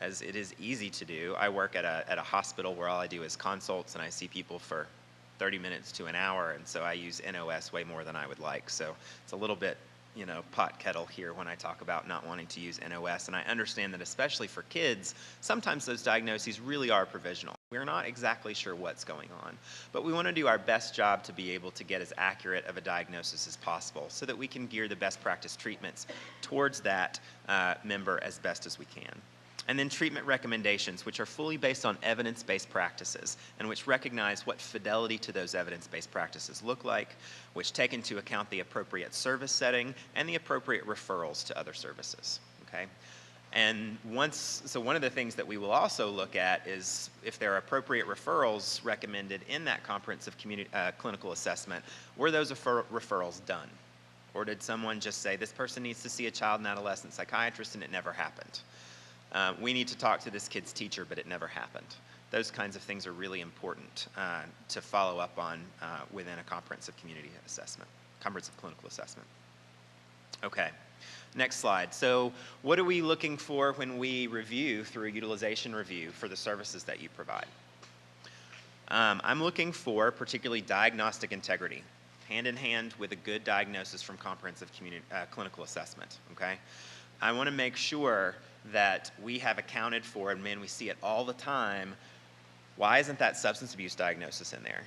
[SPEAKER 8] as it is easy to do. I work at a hospital where all I do is consults, and I see people for 30 minutes to an hour, and so I use NOS way more than I would like. So it's a little bit, pot kettle here when I talk about not wanting to use NOS, and I understand that especially for kids, sometimes those diagnoses really are provisional. We're not exactly sure what's going on, but we want to do our best job to be able to get as accurate of a diagnosis as possible so that we can gear the best practice treatments towards that member as best as we can. And then treatment recommendations, which are fully based on evidence-based practices and which recognize what fidelity to those evidence-based practices look like, which take into account the appropriate service setting and the appropriate referrals to other services, okay? And one of the things that we will also look at is if there are appropriate referrals recommended in that comprehensive clinical assessment, were those referrals done? Or did someone just say, this person needs to see a child and adolescent psychiatrist and it never happened? We need to talk to this kid's teacher, but it never happened. Those kinds of things are really important to follow up on within a comprehensive community assessment, comprehensive clinical assessment. Okay, next slide. So what are we looking for when we review through a utilization review for the services that you provide? I'm looking for particularly diagnostic integrity, hand in hand with a good diagnosis from comprehensive clinical assessment, okay? I want to make sure that we have accounted for, and man, we see it all the time, why isn't that substance abuse diagnosis in there?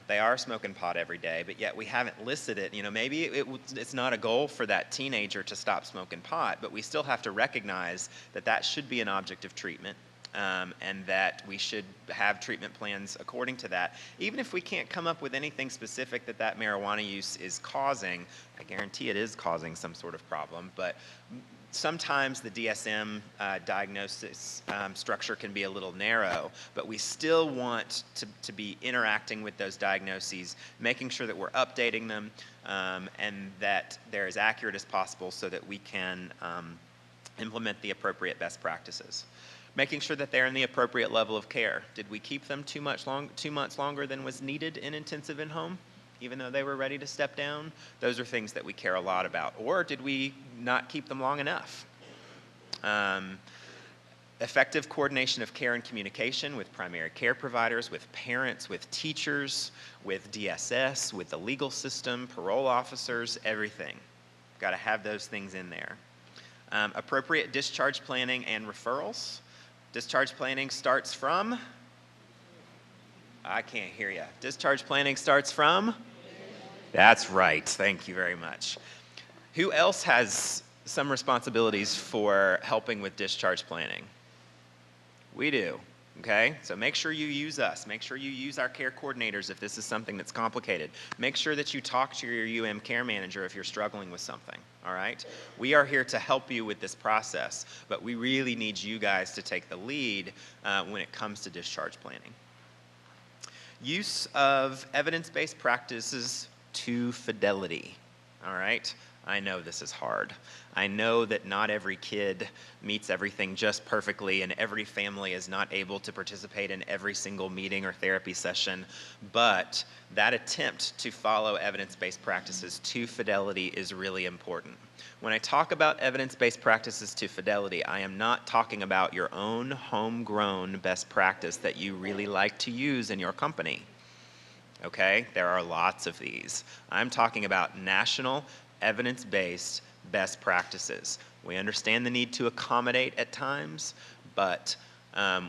[SPEAKER 8] They are smoking pot every day, but yet we haven't listed it. Maybe it's not a goal for that teenager to stop smoking pot, but we still have to recognize that that should be an object of treatment, and that we should have treatment plans according to that. Even if we can't come up with anything specific that marijuana use is causing, I guarantee it is causing some sort of problem, but Sometimes the DSM diagnosis structure can be a little narrow, but we still want to be interacting with those diagnoses, making sure that we're updating them, and that they're as accurate as possible so that we can implement the appropriate best practices. Making sure that they're in the appropriate level of care. Did we keep them 2 months longer than was needed in intensive in-home, even though they were ready to step down? Those are things that we care a lot about. Or did we not keep them long enough? Effective coordination of care and communication with primary care providers, with parents, with teachers, with DSS, with the legal system, parole officers, everything. Got to have those things in there. Appropriate discharge planning and referrals. Discharge planning starts from? I can't hear you. Discharge planning starts from? That's right. Thank you very much. Who else has some responsibilities for helping with discharge planning? We do. Okay? So make sure you use us. Make sure you use our care coordinators if this is something that's complicated. Make sure that you talk to your UM care manager if you're struggling with something. All right? We are here to help you with this process, but we really need you guys to take the lead when it comes to discharge planning. Use of evidence-based practices to fidelity. All right? I know this is hard. I know that not every kid meets everything just perfectly, and every family is not able to participate in every single meeting or therapy session, but that attempt to follow evidence-based practices to fidelity is really important. When I talk about evidence-based practices to fidelity, I am not talking about your own homegrown best practice that you really like to use in your company. Okay? There are lots of these. I'm talking about national evidence-based best practices. We understand the need to accommodate at times, but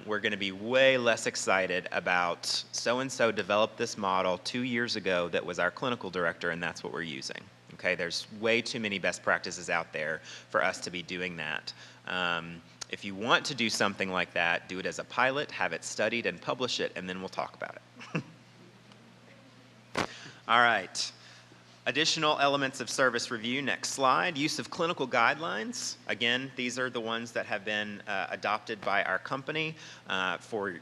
[SPEAKER 8] we're going to be way less excited about so-and-so developed this model 2 years ago that was our clinical director, and that's what we're using. Okay, there's way too many best practices out there for us to be doing that. If you want to do something like that, do it as a pilot, have it studied and publish it, and then we'll talk about it. All right. Additional elements of service review, next slide. Use of clinical guidelines. Again, these are the ones that have been adopted by our company for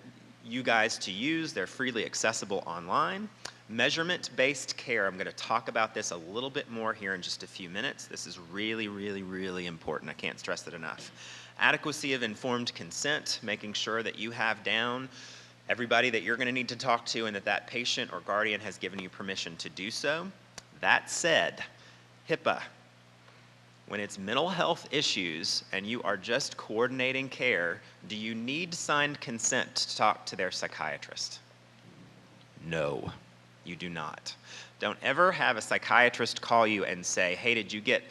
[SPEAKER 8] you guys to use. They're freely accessible online. Measurement-based care. I'm going to talk about this a little bit more here in just a few minutes. This is really, really, really important. I can't stress it enough. Adequacy of informed consent, making sure that you have down everybody that you're going to need to talk to and that that patient or guardian has given you permission to do so. That said, HIPAA, when it's mental health issues and you are just coordinating care, do you need signed consent to talk to their psychiatrist? No, you do not. Don't ever have a psychiatrist call you and say, hey, did you get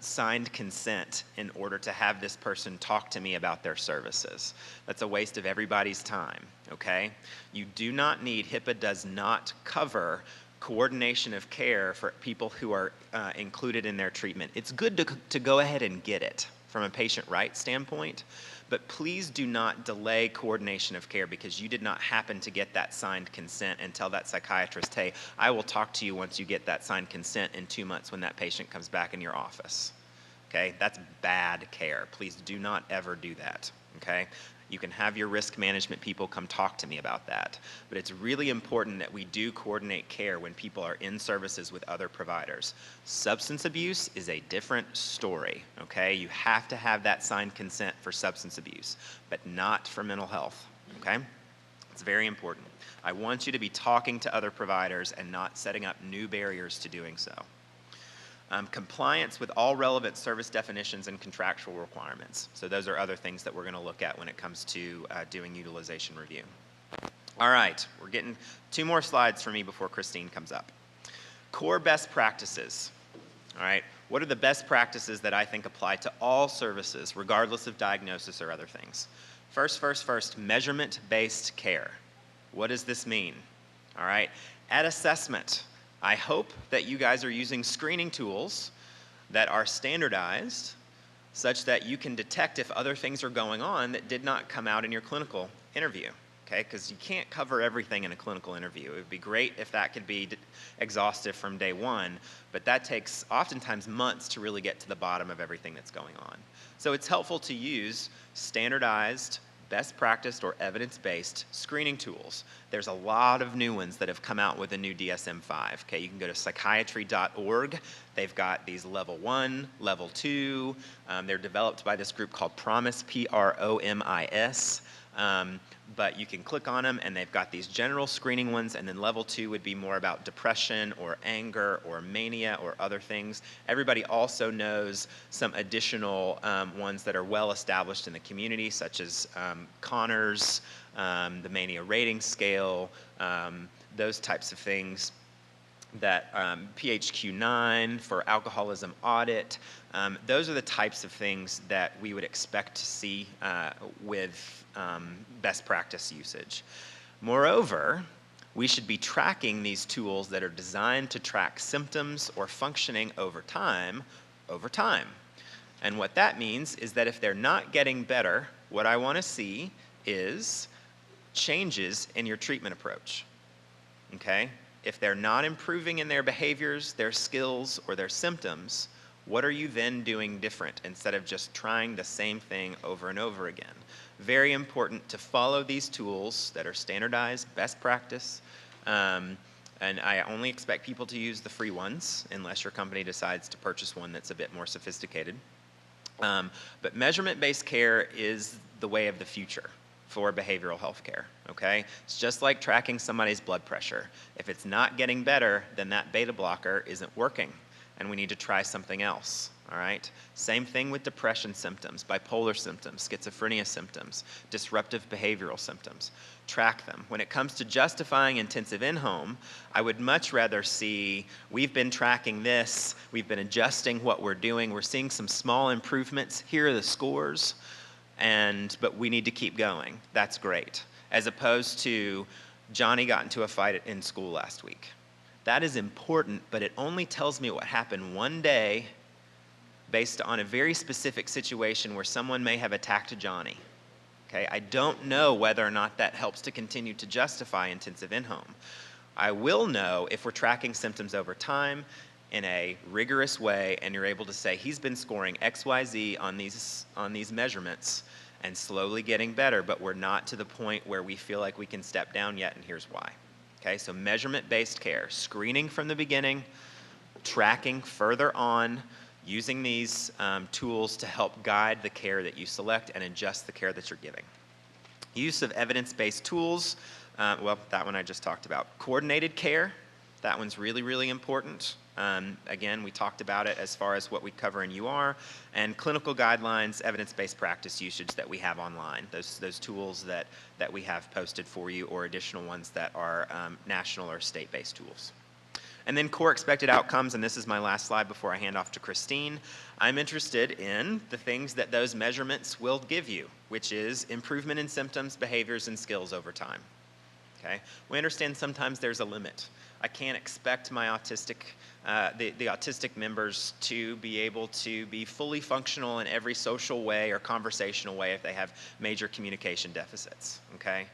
[SPEAKER 8] signed consent in order to have this person talk to me about their services? That's a waste of everybody's time, okay? You do not need, HIPAA does not cover coordination of care for people who are included in their treatment. It's good to go ahead and get it from a patient rights standpoint, but please do not delay coordination of care because you did not happen to get that signed consent and tell that psychiatrist, hey, I will talk to you once you get that signed consent in 2 months when that patient comes back in your office. Okay, that's bad care. Please do not ever do that, okay? You can have your risk management people come talk to me about that. But it's really important that we do coordinate care when people are in services with other providers. Substance abuse is a different story, okay? You have to have that signed consent for substance abuse, but not for mental health, okay? It's very important. I want you to be talking to other providers and not setting up new barriers to doing so. Compliance with all relevant service definitions and contractual requirements. So those are other things that we're going to look at when it comes to doing utilization review. All right, we're getting 2 more slides for me before Christine comes up. Core best practices. All right, what are the best practices that I think apply to all services, regardless of diagnosis or other things? First, measurement-based care. What does this mean? All right, at assessment, I hope that you guys are using screening tools that are standardized such that you can detect if other things are going on that did not come out in your clinical interview. okay? Because you can't cover everything in a clinical interview. It would be great if that could be exhaustive from day one, but that takes oftentimes months to really get to the bottom of everything that's going on. So it's helpful to use standardized, best practiced, or evidence-based screening tools. There's a lot of new ones that have come out with the new DSM-5. Okay, you can go to psychiatry.org. They've got these level 1, level 2. They're developed by this group called PROMIS, P-R-O-M-I-S. But you can click on them, and they've got these general screening ones, and then level 2 would be more about depression or anger or mania or other things. Everybody also knows some additional ones that are well established in the community, such as Connors, the Mania Rating Scale, those types of things. That PHQ-9 for alcoholism audit. Those are the types of things that we would expect to see with best practice usage. Moreover, we should be tracking these tools that are designed to track symptoms or functioning over time. And what that means is that if they're not getting better, what I want to see is changes in your treatment approach, okay? If they're not improving in their behaviors, their skills, or their symptoms, what are you then doing different instead of just trying the same thing over and over again? Very important to follow these tools that are standardized, best practice, and I only expect people to use the free ones unless your company decides to purchase one that's a bit more sophisticated. But measurement-based care is the way of the future for behavioral health care, okay? It's just like tracking somebody's blood pressure. If it's not getting better, then that beta blocker isn't working, and we need to try something else, all right? Same thing with depression symptoms, bipolar symptoms, schizophrenia symptoms, disruptive behavioral symptoms. Track them. When it comes to justifying intensive in-home, I would much rather see, we've been tracking this, we've been adjusting what we're doing, we're seeing some small improvements, here are the scores, but we need to keep going. That's great. As opposed to, Johnny got into a fight in school last week. That is important, but it only tells me what happened one day based on a very specific situation where someone may have attacked Johnny. Okay, I don't know whether or not that helps to continue to justify intensive in-home. I will know if we're tracking symptoms over time in a rigorous way, and you're able to say, he's been scoring XYZ on these measurements and slowly getting better, but we're not to the point where we feel like we can step down yet, and here's why. Okay, so measurement-based care, screening from the beginning, tracking further on, using these tools to help guide the care that you select and adjust the care that you're giving. Use of evidence-based tools, well, that one I just talked about. Coordinated care, that one's really, really important. Again, we talked about it as far as what we cover in UR, and clinical guidelines, evidence-based practice usage that we have online, those tools that we have posted for you, or additional ones that are national or state-based tools. And then core expected outcomes, and this is my last slide before I hand off to Christine. I'm interested in the things that those measurements will give you, which is improvement in symptoms, behaviors, and skills over time. Okay? We understand sometimes there's a limit. I can't expect my autistic, the autistic members to be able to be fully functional in every social way or conversational way if they have major communication deficits, okay?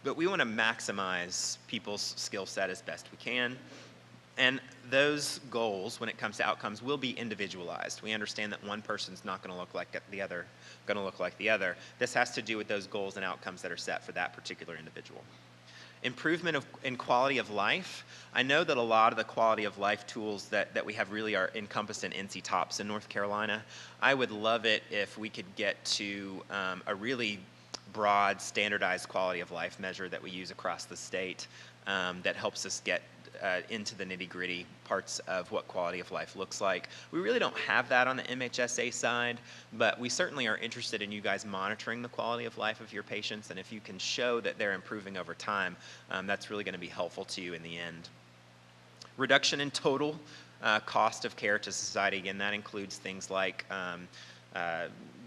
[SPEAKER 8] But we want to maximize people's skill set as best we can. And those goals, when it comes to outcomes, will be individualized. We understand that one person's not going to look like the other. This has to do with those goals and outcomes that are set for that particular individual. Improvement in quality of life. I know that a lot of the quality of life tools that we have really are encompassed in NC TOPS in North Carolina. I would love it if we could get to a really broad, standardized quality of life measure that we use across the state that helps us get into the nitty-gritty parts of what quality of life looks like. We really don't have that on the MHSA side, but we certainly are interested in you guys monitoring the quality of life of your patients, and if you can show that they're improving over time, that's really going to be helpful to you in the end. Reduction in total cost of care to society. Again, that includes things like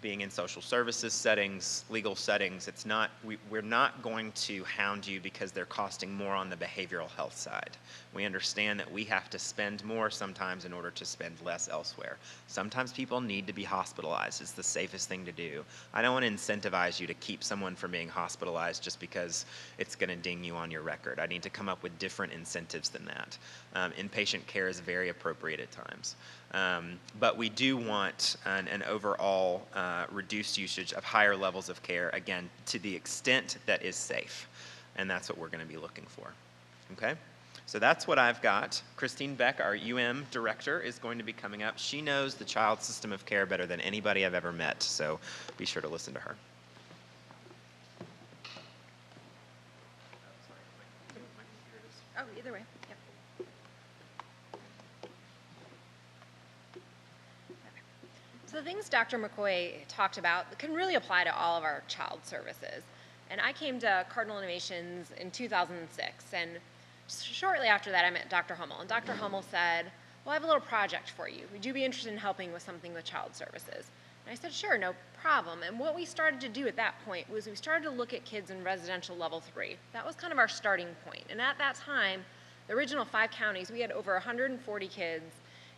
[SPEAKER 8] being in social services settings, legal settings. It's not, we're not going to hound you because they're costing more on the behavioral health side. We understand that we have to spend more sometimes in order to spend less elsewhere. Sometimes people need to be hospitalized. It's the safest thing to do. I don't want to incentivize you to keep someone from being hospitalized just because it's going to ding you on your record. I need to come up with different incentives than that. Inpatient care is very appropriate at times. But we do want an overall reduced usage of higher levels of care, again, to the extent that is safe. And that's what we're going to be looking for. Okay? So that's what I've got. Christine Beck, our UM director, is going to be coming up. She knows the child system of care better than anybody I've ever met, so be sure to listen to her.
[SPEAKER 3] Oh, either way. Yep. So the things Dr. McCoy talked about can really apply to all of our child services. And I came to Cardinal Innovations in 2006, and shortly after that I met Dr. Hummel. And Dr. Hummel said, well, I have a little project for you. Would you be interested in helping with something with child services? And I said, sure, no problem. And what we started to do at that point was we started to look at kids in residential level 3. That was kind of our starting point. And at that time, the original 5 counties, we had over 140 kids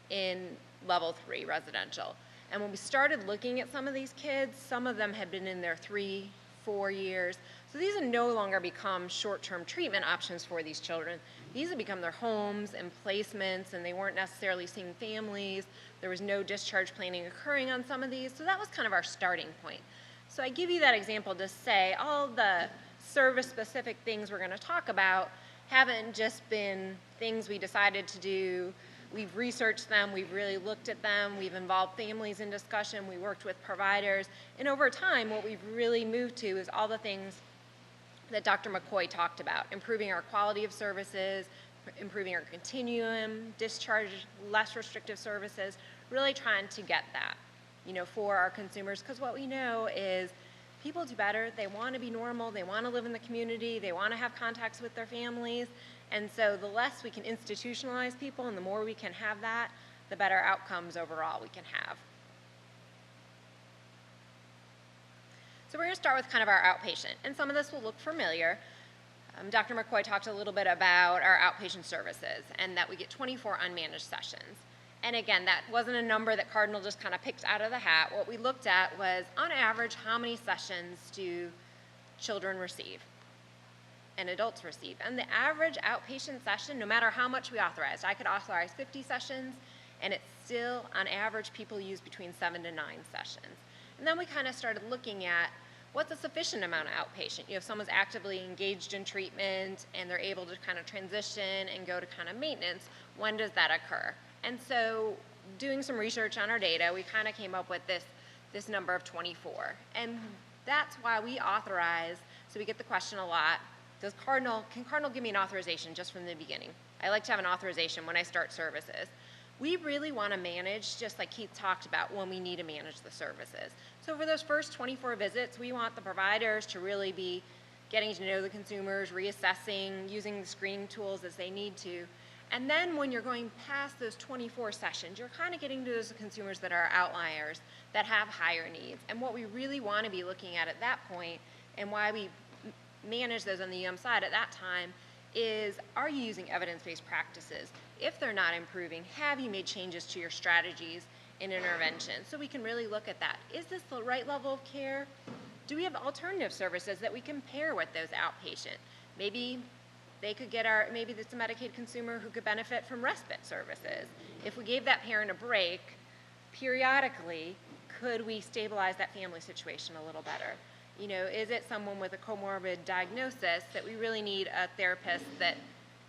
[SPEAKER 3] in level 3 residential. And when we started looking at some of these kids, some of them had been in there 3, 4 years. So these have no longer become short-term treatment options for these children. These have become their homes and placements, and they weren't necessarily seeing families. There was no discharge planning occurring on some of these, so that was kind of our starting point. So I give you that example to say all the service-specific things we're going to talk about haven't just been things we decided to do. We've researched them, we've really looked at them, we've involved families in discussion, we worked with providers, and over time what we've really moved to is all the things that Dr. McCoy talked about, improving our quality of services, improving our continuum, discharge, less restrictive services, really trying to get that, for our consumers, because what we know is people do better, they want to be normal, they want to live in the community, they want to have contacts with their families, and so the less we can institutionalize people and the more we can have that, the better outcomes overall we can have. So we're going to start with kind of our outpatient, and some of this will look familiar. Dr. McCoy talked a little bit about our outpatient services and that we get 24 unmanaged sessions. And again, that wasn't a number that Cardinal just kind of picked out of the hat. What we looked at was, on average, how many sessions do children receive and adults receive? And the average outpatient session, no matter how much we authorized, I could authorize 50 sessions, and it's still, on average, people use between 7 to 9 sessions. And then we kind of started looking at what's a sufficient amount of outpatient. If someone's actively engaged in treatment and they're able to kind of transition and go to kind of maintenance, when does that occur? And so doing some research on our data, we kind of came up with this number of 24. And that's why we authorize, so we get the question a lot, can Cardinal give me an authorization just from the beginning? I like to have an authorization when I start services. We really want to manage, just like Keith talked about, when we need to manage the services. So for those first 24 visits, we want the providers to really be getting to know the consumers, reassessing, using the screening tools as they need to. And then when you're going past those 24 sessions, you're kind of getting to those consumers that are outliers, that have higher needs. And what we really want to be looking at that point, and why we manage those on the UM side at that time, is, are you using evidence-based practices? If they're not improving, have you made changes to your strategies and intervention? So we can really look at that. Is this the right level of care? Do we have alternative services that we can pair with those outpatient? Maybe they could get maybe it's a Medicaid consumer who could benefit from respite services. If we gave that parent a break, periodically, could we stabilize that family situation a little better? Is it someone with a comorbid diagnosis that we really need a therapist that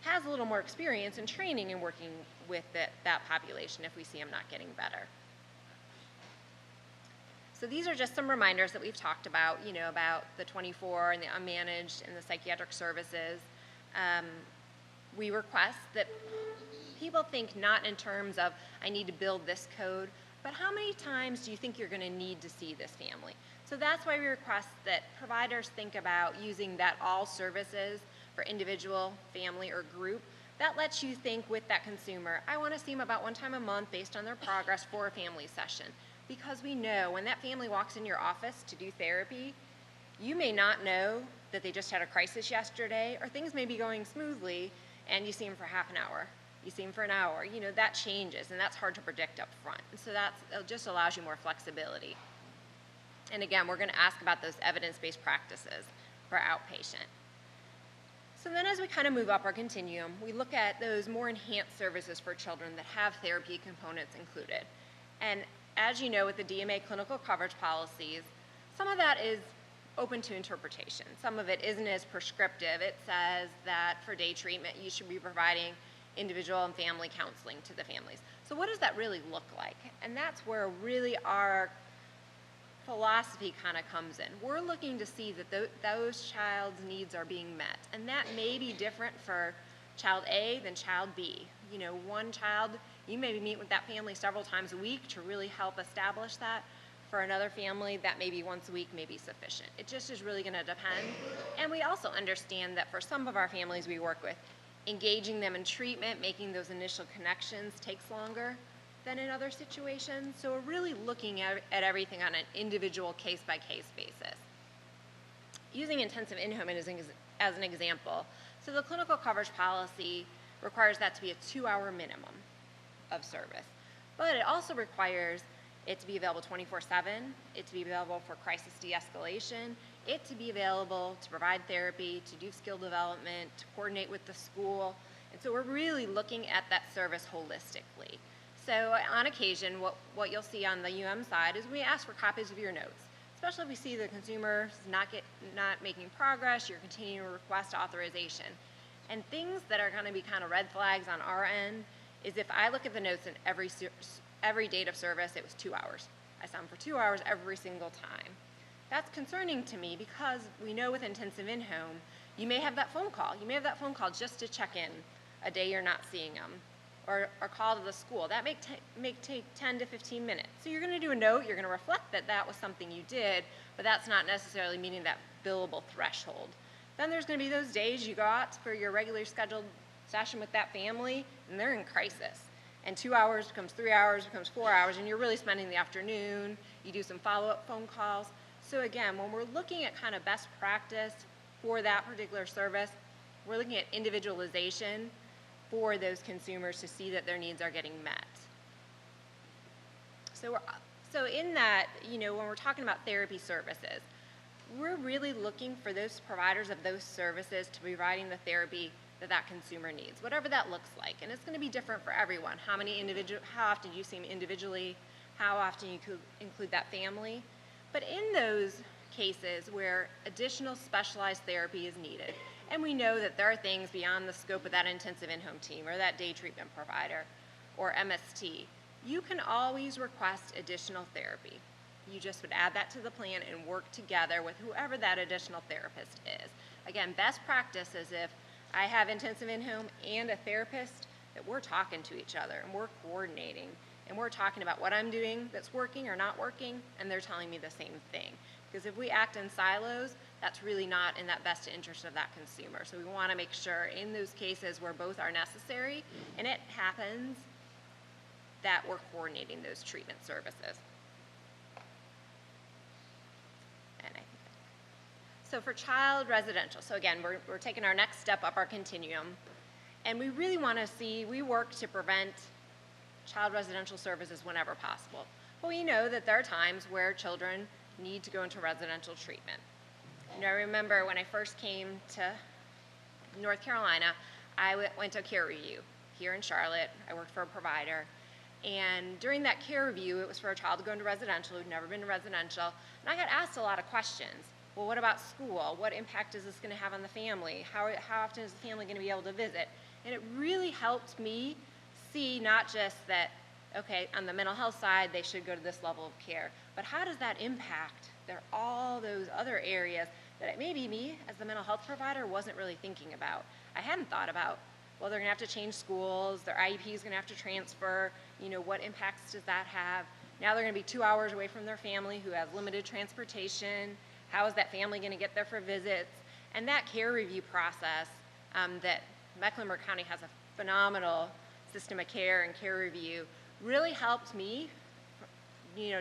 [SPEAKER 3] has a little more experience and training in working with that population if we see them not getting better? So these are just some reminders that we've talked about, about the 24 and the unmanaged and the psychiatric services. We request that people think not in terms of, I need to build this code, but how many times do you think you're going to need to see this family? So that's why we request that providers think about using that all services for individual, family, or group. That lets you think with that consumer, I want to see them about 1 time a month based on their progress for a family session.
[SPEAKER 9] because we know when that family walks in your office to do therapy, you may not know that they just had a crisis yesterday, or things may be going smoothly, and you see them for half an hour. You see them for an hour. You know, that changes, and that's hard to predict up front. And so it just allows you more flexibility. And again, we're going to ask about those evidence-based practices for outpatient. So then as we kind of move up our continuum, we look at those more enhanced services for children that have therapy components included. And as you know, with the DMA clinical coverage policies, some of that is open to interpretation. Some of it isn't as prescriptive. It says that for day treatment, you should be providing individual and family counseling to the families. So what does that really look like? And that's where really our philosophy kind of comes in. We're looking to see that those child's needs are being met. And that may be different for child A than child B. You know, one child, you maybe meet with that family several times a week to really help establish that. For another family, that maybe once a week may be sufficient. It just is really going to depend. And we also understand that for some of our families we work with, engaging them in treatment, making those initial connections takes longer than in other situations. So we're really looking at everything on an individual case-by-case basis. Using intensive in-home as an example, so the clinical coverage policy requires that to be a 2-hour minimum of service. But it also requires it to be available 24/7, it to be available for crisis de-escalation, it to be available to provide therapy, to do skill development, to coordinate with the school. And so we're really looking at that service holistically. So on occasion, what you'll see on the UM side is we ask for copies of your notes, especially if we see the consumer not making progress, you're continuing to request authorization. And things that are going to be kind of red flags on our end is if I look at the notes in every date of service, it was 2 hours. I saw them for 2 hours every single time. That's concerning to me because we know with intensive in-home, you may have that phone call. You may have that phone call just to check in a day you're not seeing them, or call to the school. That may take 10 to 15 minutes. So you're going to do a note, you're going to reflect that that was something you did, but that's not necessarily meeting that billable threshold. Then there's going to be those days you go out for your regularly scheduled session with that family, and they're in crisis. And 2 hours becomes 3 hours, becomes 4 hours, and you're really spending the afternoon. You do some follow-up phone calls. So again, when we're looking at kind of best practice for that particular service, we're looking at individualization for those consumers to see that their needs are getting met. So in that, you know, when we're talking about therapy services, we're really looking for those providers of those services to be providing the therapy that consumer needs, whatever that looks like. And it's going to be different for everyone. How often you see them individually, how often you could include that family. But in those cases where additional specialized therapy is needed, and we know that there are things beyond the scope of that intensive in-home team or that day treatment provider or MST, you can always request additional therapy. You just would add that to the plan and work together with whoever that additional therapist is. Again, best practice is if I have intensive in-home and a therapist, that we're talking to each other and we're coordinating and we're talking about what I'm doing that's working or not working, and they're telling me the same thing. Because if we act in silos, that's really not in that best interest of that consumer. So we want to make sure in those cases where both are necessary and it happens, that we're coordinating those treatment services. So for child residential, so again, we're taking our next step up our continuum, and we really want to see, we work to prevent child residential services whenever possible. But we know that there are times where children need to go into residential treatment. You know, I remember when I first came to North Carolina, I went to a care review here in Charlotte. I worked for a provider. And during that care review, it was for a child to go into residential who'd never been to residential. And I got asked a lot of questions. Well, what about school? What impact is this going to have on the family? How often is the family going to be able to visit? And it really helped me see not just that, okay, on the mental health side, they should go to this level of care, but how does that impact all those other areas that maybe me, as the mental health provider, wasn't really thinking about. I hadn't thought about, well, they're going to have to change schools, their IEP is going to have to transfer, you know, what impacts does that have? Now they're going to be 2 hours away from their family who has limited transportation. How is that family going to get there for visits? And that care review process that Mecklenburg County has a phenomenal system of care and care review really helped me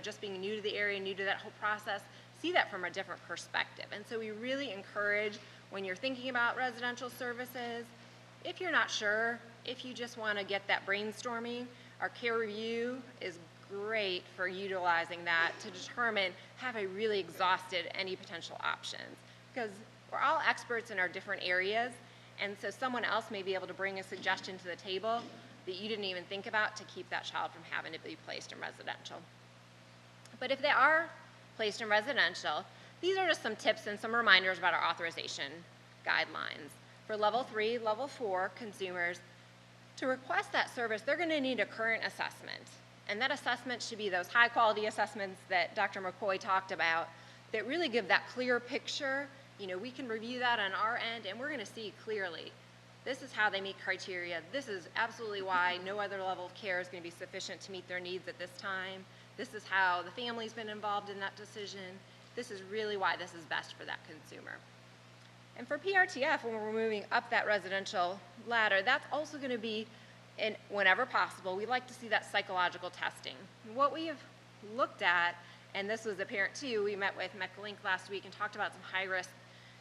[SPEAKER 9] just being new to the area, new to that whole process, see that from a different perspective. And so we really encourage, when you're thinking about residential services, if you're not sure, if you just want to get that brainstorming, our care review is great for utilizing that to determine, have I really exhausted any potential options? Because we're all experts in our different areas, and so someone else may be able to bring a suggestion to the table that you didn't even think about to keep that child from having to be placed in residential. But if they are placed in residential, these are just some tips and some reminders about our authorization guidelines. For level 3, level 4 consumers, to request that service, they're going to need a current assessment. And that assessment should be those high quality assessments that Dr. McCoy talked about that really give that clear picture. We can review that on our end and we're going to see clearly, this is how they meet criteria. This is absolutely why no other level of care is going to be sufficient to meet their needs at this time. This is how the family's been involved in that decision. This is really why this is best for that consumer. And for PRTF, when we're moving up that residential ladder, that's also going to be, whenever possible, we like to see that psychological testing. What we have looked at, and this was apparent too, we met with Meck last week and talked about some high-risk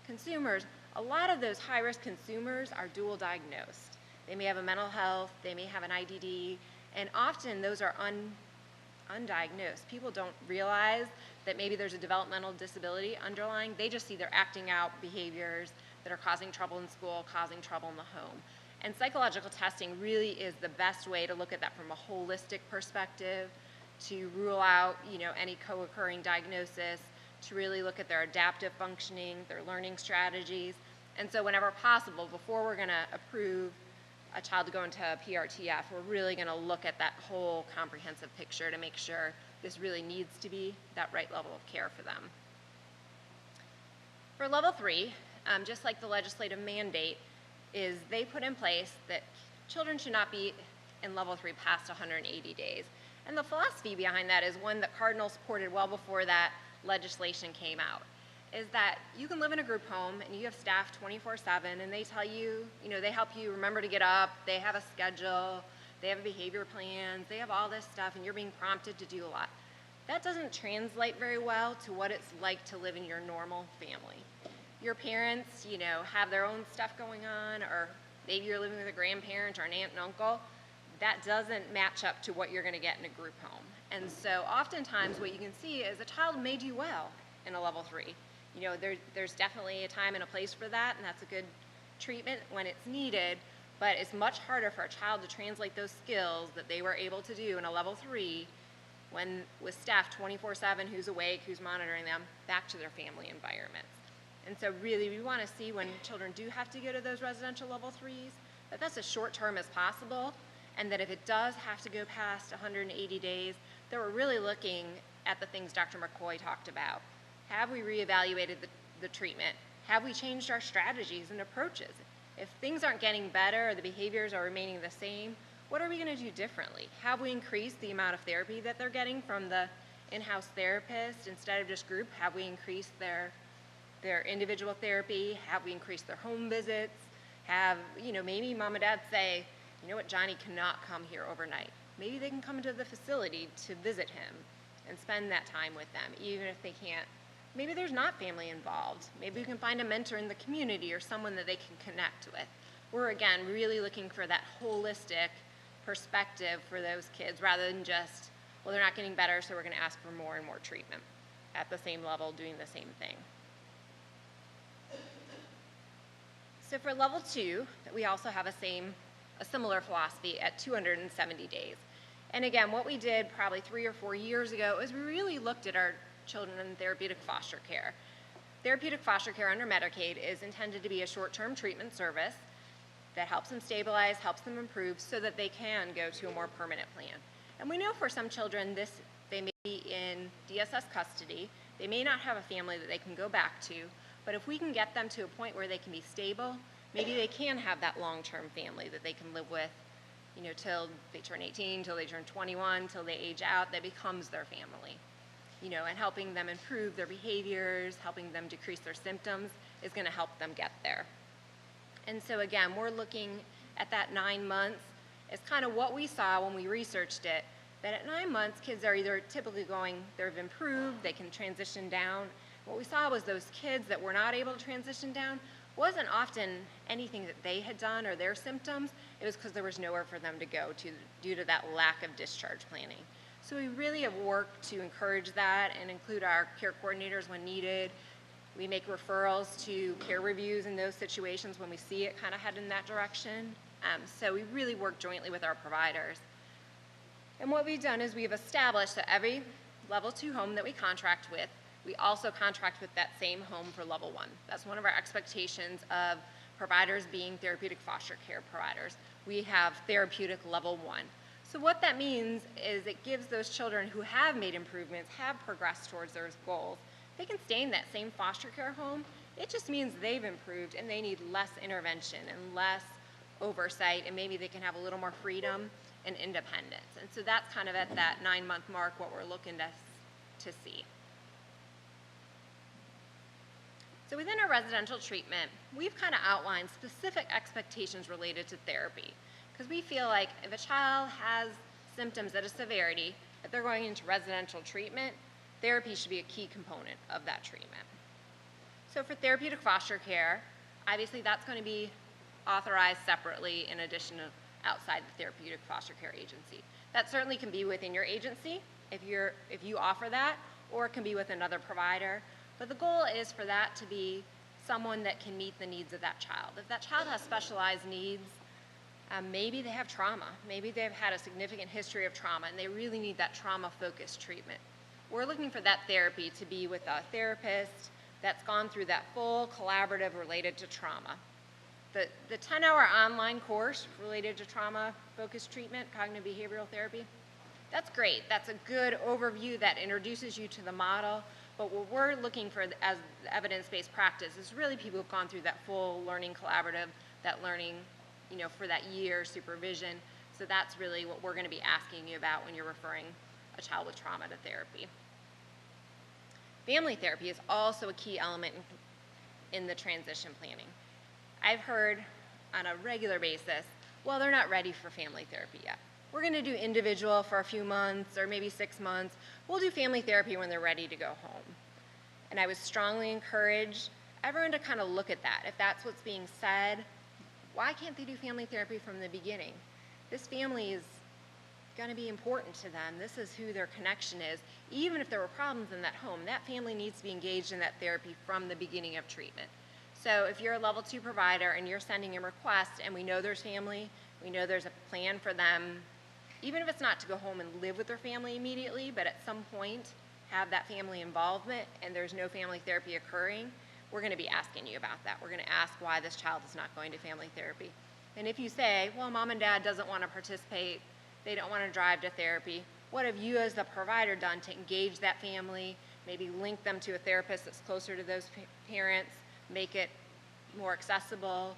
[SPEAKER 9] consumers. A lot of those high-risk consumers are dual diagnosed. They may have a mental health, they may have an IDD, and often those are undiagnosed. People don't realize that maybe there's a developmental disability underlying. They just see they're acting out behaviors that are causing trouble in school, causing trouble in the home. And psychological testing really is the best way to look at that from a holistic perspective, to rule out, any co-occurring diagnosis, to really look at their adaptive functioning, their learning strategies. And so whenever possible, before we're going to approve a child to go into a PRTF, we're really going to look at that whole comprehensive picture to make sure this really needs to be that right level of care for them. For level 3, just like the legislative mandate, is they put in place that children should not be in level 3 past 180 days. And the philosophy behind that is one that Cardinal supported well before that legislation came out, is that you can live in a group home and you have staff 24/7 and they tell you, they help you remember to get up, they have a schedule, they have behavior plans, they have all this stuff, and you're being prompted to do a lot. That doesn't translate very well to what it's like to live in your normal family. Your parents, have their own stuff going on, or maybe you're living with a grandparent or an aunt and uncle. That doesn't match up to what you're going to get in a group home. And so oftentimes what you can see is a child may do well in a level 3. There's definitely a time and a place for that, and that's a good treatment when it's needed, but it's much harder for a child to translate those skills that they were able to do in a level 3 when with staff 24/7 who's awake, who's monitoring them, back to their family environments. And so really we want to see when children do have to go to those residential level 3s, that that's as short term as possible, and that if it does have to go past 180 days, that we're really looking at the things Dr. McCoy talked about. Have we reevaluated the treatment? Have we changed our strategies and approaches? If things aren't getting better or the behaviors are remaining the same, what are we going to do differently? Have we increased the amount of therapy that they're getting from the in-house therapist instead of just group? Have we increased their individual therapy? Have we increased their home visits? Have, maybe mom and dad say, Johnny cannot come here overnight. Maybe they can come to the facility to visit him and spend that time with them, even if they can't. Maybe there's not family involved. Maybe we can find a mentor in the community or someone that they can connect with. We're, again, really looking for that holistic perspective for those kids rather than just, well, they're not getting better, so we're going to ask for more and more treatment at the same level, doing the same thing. So for level 2, we also have a similar philosophy at 270 days. And again, what we did probably 3 or 4 years ago is we really looked at our children in therapeutic foster care. Therapeutic foster care under Medicaid is intended to be a short-term treatment service that helps them stabilize, helps them improve so that they can go to a more permanent plan. And we know for some children they may be in DSS custody, they may not have a family that they can go back to, but if we can get them to a point where they can be stable, maybe they can have that long-term family that they can live with, till they turn 18, till they turn 21, till they age out, that becomes their family. And helping them improve their behaviors, helping them decrease their symptoms is going to help them get there. And so again, we're looking at that 9 months as kind of what we saw when we researched it that at 9 months, kids are either typically they've improved, they can transition down. What we saw was those kids that were not able to transition down wasn't often anything that they had done or their symptoms. It was because there was nowhere for them to go due to that lack of discharge planning. So we really have worked to encourage that and include our care coordinators when needed. We make referrals to care reviews in those situations when we see it kind of head in that direction. So we really work jointly with our providers. And what we've done is we've established that every level 2 home that we contract with, we also contract with that same home for level 1. That's one of our expectations of providers being therapeutic foster care providers. We have therapeutic level 1. So what that means is it gives those children who have made improvements, have progressed towards their goals, they can stay in that same foster care home. It just means they've improved and they need less intervention and less oversight, and maybe they can have a little more freedom and independence. And so that's kind of at that 9-month mark what we're looking to see. So within our residential treatment, we've kind of outlined specific expectations related to therapy, because we feel like if a child has symptoms at a severity, if they're going into residential treatment, therapy should be a key component of that treatment. So for therapeutic foster care, obviously that's going to be authorized separately in addition to outside the therapeutic foster care agency. That certainly can be within your agency if you offer that, or it can be with another provider. But the goal is for that to be someone that can meet the needs of that child. If that child has specialized needs, maybe they have trauma, maybe they've had a significant history of trauma and they really need that trauma-focused treatment. We're looking for that therapy to be with a therapist that's gone through that full collaborative related to trauma. The 10-hour online course related to trauma-focused treatment, cognitive behavioral therapy, that's great. That's a good overview that introduces you to the model. But what we're looking for as evidence-based practice is really people who've gone through that full learning collaborative, that learning, for that year supervision. So that's really what we're going to be asking you about when you're referring a child with trauma to therapy. Family therapy is also a key element in the transition planning. I've heard on a regular basis, well, they're not ready for family therapy yet. We're going to do individual for a few months or maybe 6 months. We'll do family therapy when they're ready to go home. And I would strongly encourage everyone to kind of look at that. If that's what's being said, why can't they do family therapy from the beginning? This family is going to be important to them. This is who their connection is. Even if there were problems in that home, that family needs to be engaged in that therapy from the beginning of treatment. So if you're a level 2 provider and you're sending a request and we know there's family, we know there's a plan for them, even if it's not to go home and live with their family immediately, but at some point have that family involvement and there's no family therapy occurring, we're going to be asking you about that. We're going to ask why this child is not going to family therapy. And if you say, well, mom and dad doesn't want to participate, they don't want to drive to therapy, what have you as the provider done to engage that family, maybe link them to a therapist that's closer to those parents, make it more accessible,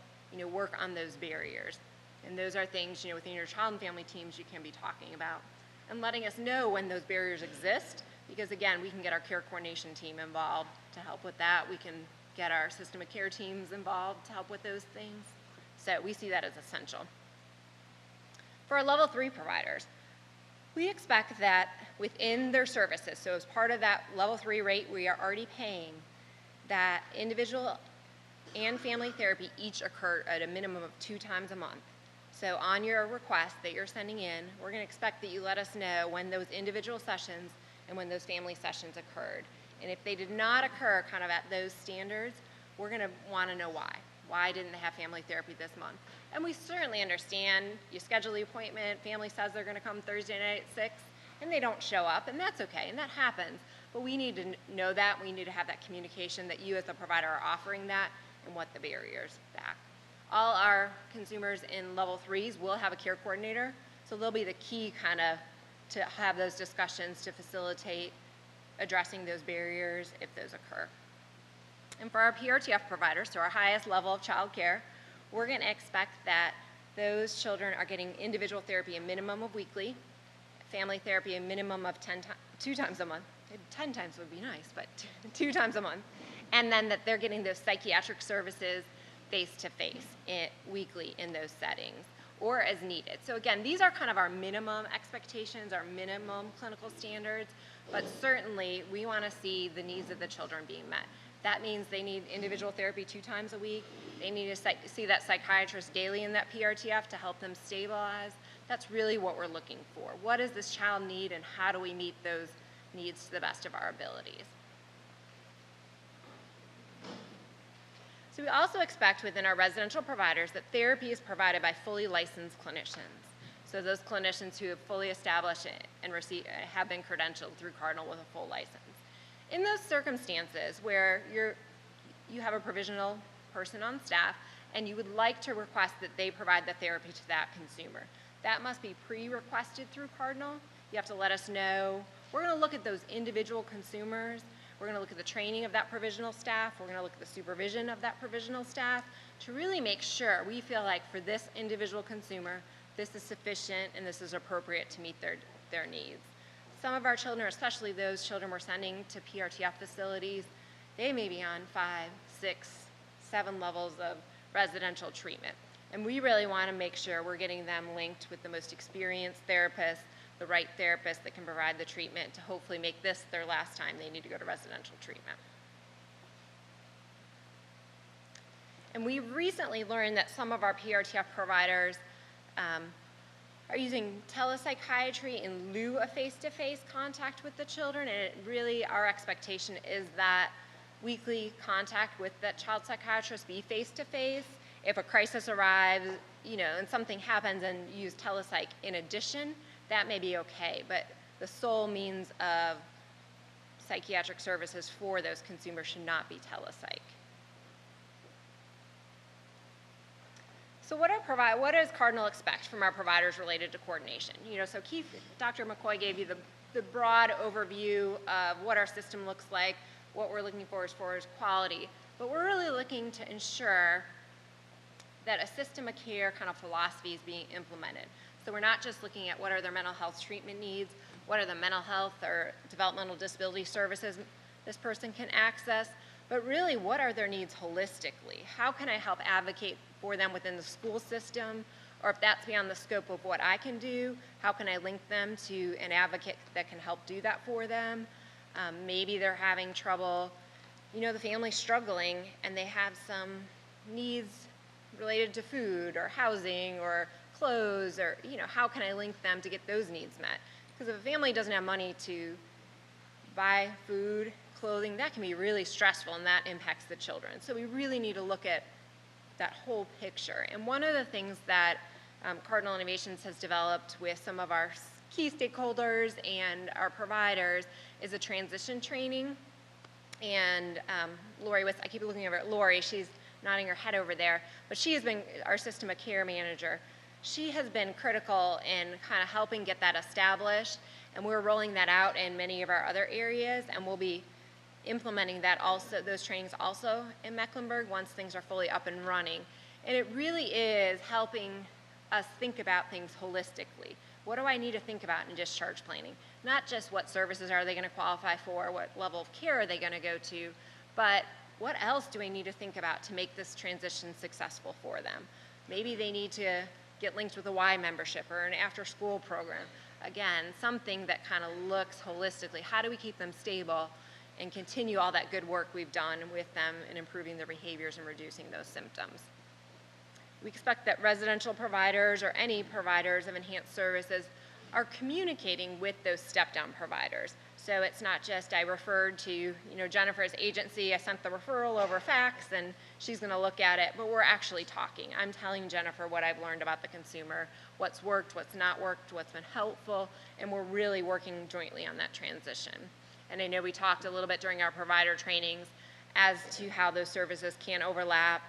[SPEAKER 9] work on those barriers. And those are things, within your child and family teams you can be talking about. And letting us know when those barriers exist, because again, we can get our care coordination team involved to help with that. We can get our system of care teams involved to help with those things. So we see that as essential. For our level 3 providers, we expect that within their services, so as part of that level 3 rate we are already paying, that individual and family therapy each occur at a minimum of 2 times a month. So on your request that you're sending in, we're going to expect that you let us know when those individual sessions and when those family sessions occurred. And if they did not occur kind of at those standards, we're going to want to know why. Why didn't they have family therapy this month? And we certainly understand you schedule the appointment, family says they're going to come Thursday night at 6, and they don't show up, and that's okay, and that happens. But we need to know that. We need to have that communication that you as a provider are offering that and what the barriers back. All our consumers in level 3s will have a care coordinator, so they'll be the key kind of to have those discussions to facilitate addressing those barriers if those occur. And for our PRTF providers, so our highest level of child care, we're going to expect that those children are getting individual therapy a minimum of weekly, family therapy a minimum of 2 times a month. 10 times would be nice, but 2 times a month. And then that they're getting those psychiatric services face-to-face weekly in those settings. or as needed. So again, these are kind of our minimum expectations, our minimum clinical standards, but certainly we want to see the needs of the children being met. That means they need individual therapy 2 times a week. They need to see that psychiatrist daily in that PRTF to help them stabilize. That's really what we're looking for. What does this child need, and how do we meet those needs to the best of our abilities? So we also expect within our residential providers that therapy is provided by fully licensed clinicians. So those clinicians who have fully established and have been credentialed through Cardinal with a full license. In those circumstances where you have a provisional person on staff and you would like to request that they provide the therapy to that consumer, that must be pre-requested through Cardinal. You have to let us know. We're going to look at those individual consumers. We're going to look at the training of that provisional staff. We're going to look at the supervision of that provisional staff to really make sure we feel like for this individual consumer, this is sufficient and this is appropriate to meet their needs. Some of our children, especially those children we're sending to PRTF facilities, they may be on 5, 6, 7 levels of residential treatment. And we really want to make sure we're getting them linked with the most experienced therapists, the right therapist that can provide the treatment to hopefully make this their last time they need to go to residential treatment. And we recently learned that some of our PRTF providers are using telepsychiatry in lieu of face-to-face contact with the children, and our expectation is that weekly contact with that child psychiatrist be face-to-face. If a crisis arrives, and something happens and you use telepsych in addition, that may be okay, but the sole means of psychiatric services for those consumers should not be telepsych. So what does Cardinal expect from our providers related to coordination? So Dr. McCoy gave you the broad overview of what our system looks like, what we're looking for as far as quality, but we're really looking to ensure that a system of care kind of philosophy is being implemented. So we're not just looking at what are their mental health treatment needs, what are the mental health or developmental disability services this person can access, but really what are their needs holistically? How can I help advocate for them within the school system? Or if that's beyond the scope of what I can do, how can I link them to an advocate that can help do that for them? Maybe they're having trouble, the family's struggling and they have some needs related to food or housing or clothes, or how can I link them to get those needs met? Because if a family doesn't have money to buy food, clothing, that can be really stressful and that impacts the children. So we really need to look at that whole picture. And one of the things that Cardinal Innovations has developed with some of our key stakeholders and our providers is a transition training. And I keep looking over at Lori, she's nodding her head over there, but she has been our system of care manager. She has been critical in kind of helping get that established, and we're rolling that out in many of our other areas, and we'll be implementing those trainings also in Mecklenburg once things are fully up and running. And it really is helping us think about things holistically. What do I need to think about in discharge planning? Not just what services are they going to qualify for, what level of care are they going to go to, but what else do I need to think about to make this transition successful for them? Maybe they need to get linked with a Y membership or an after-school program. Again, something that kind of looks holistically. How do we keep them stable and continue all that good work we've done with them in improving their behaviors and reducing those symptoms? We expect that residential providers or any providers of enhanced services are communicating with those step-down providers. So it's not just I referred to Jennifer's agency, I sent the referral over fax and she's going to look at it, but we're actually talking. I'm telling Jennifer what I've learned about the consumer, what's worked, what's not worked, what's been helpful, and we're really working jointly on that transition. And I know we talked a little bit during our provider trainings as to how those services can overlap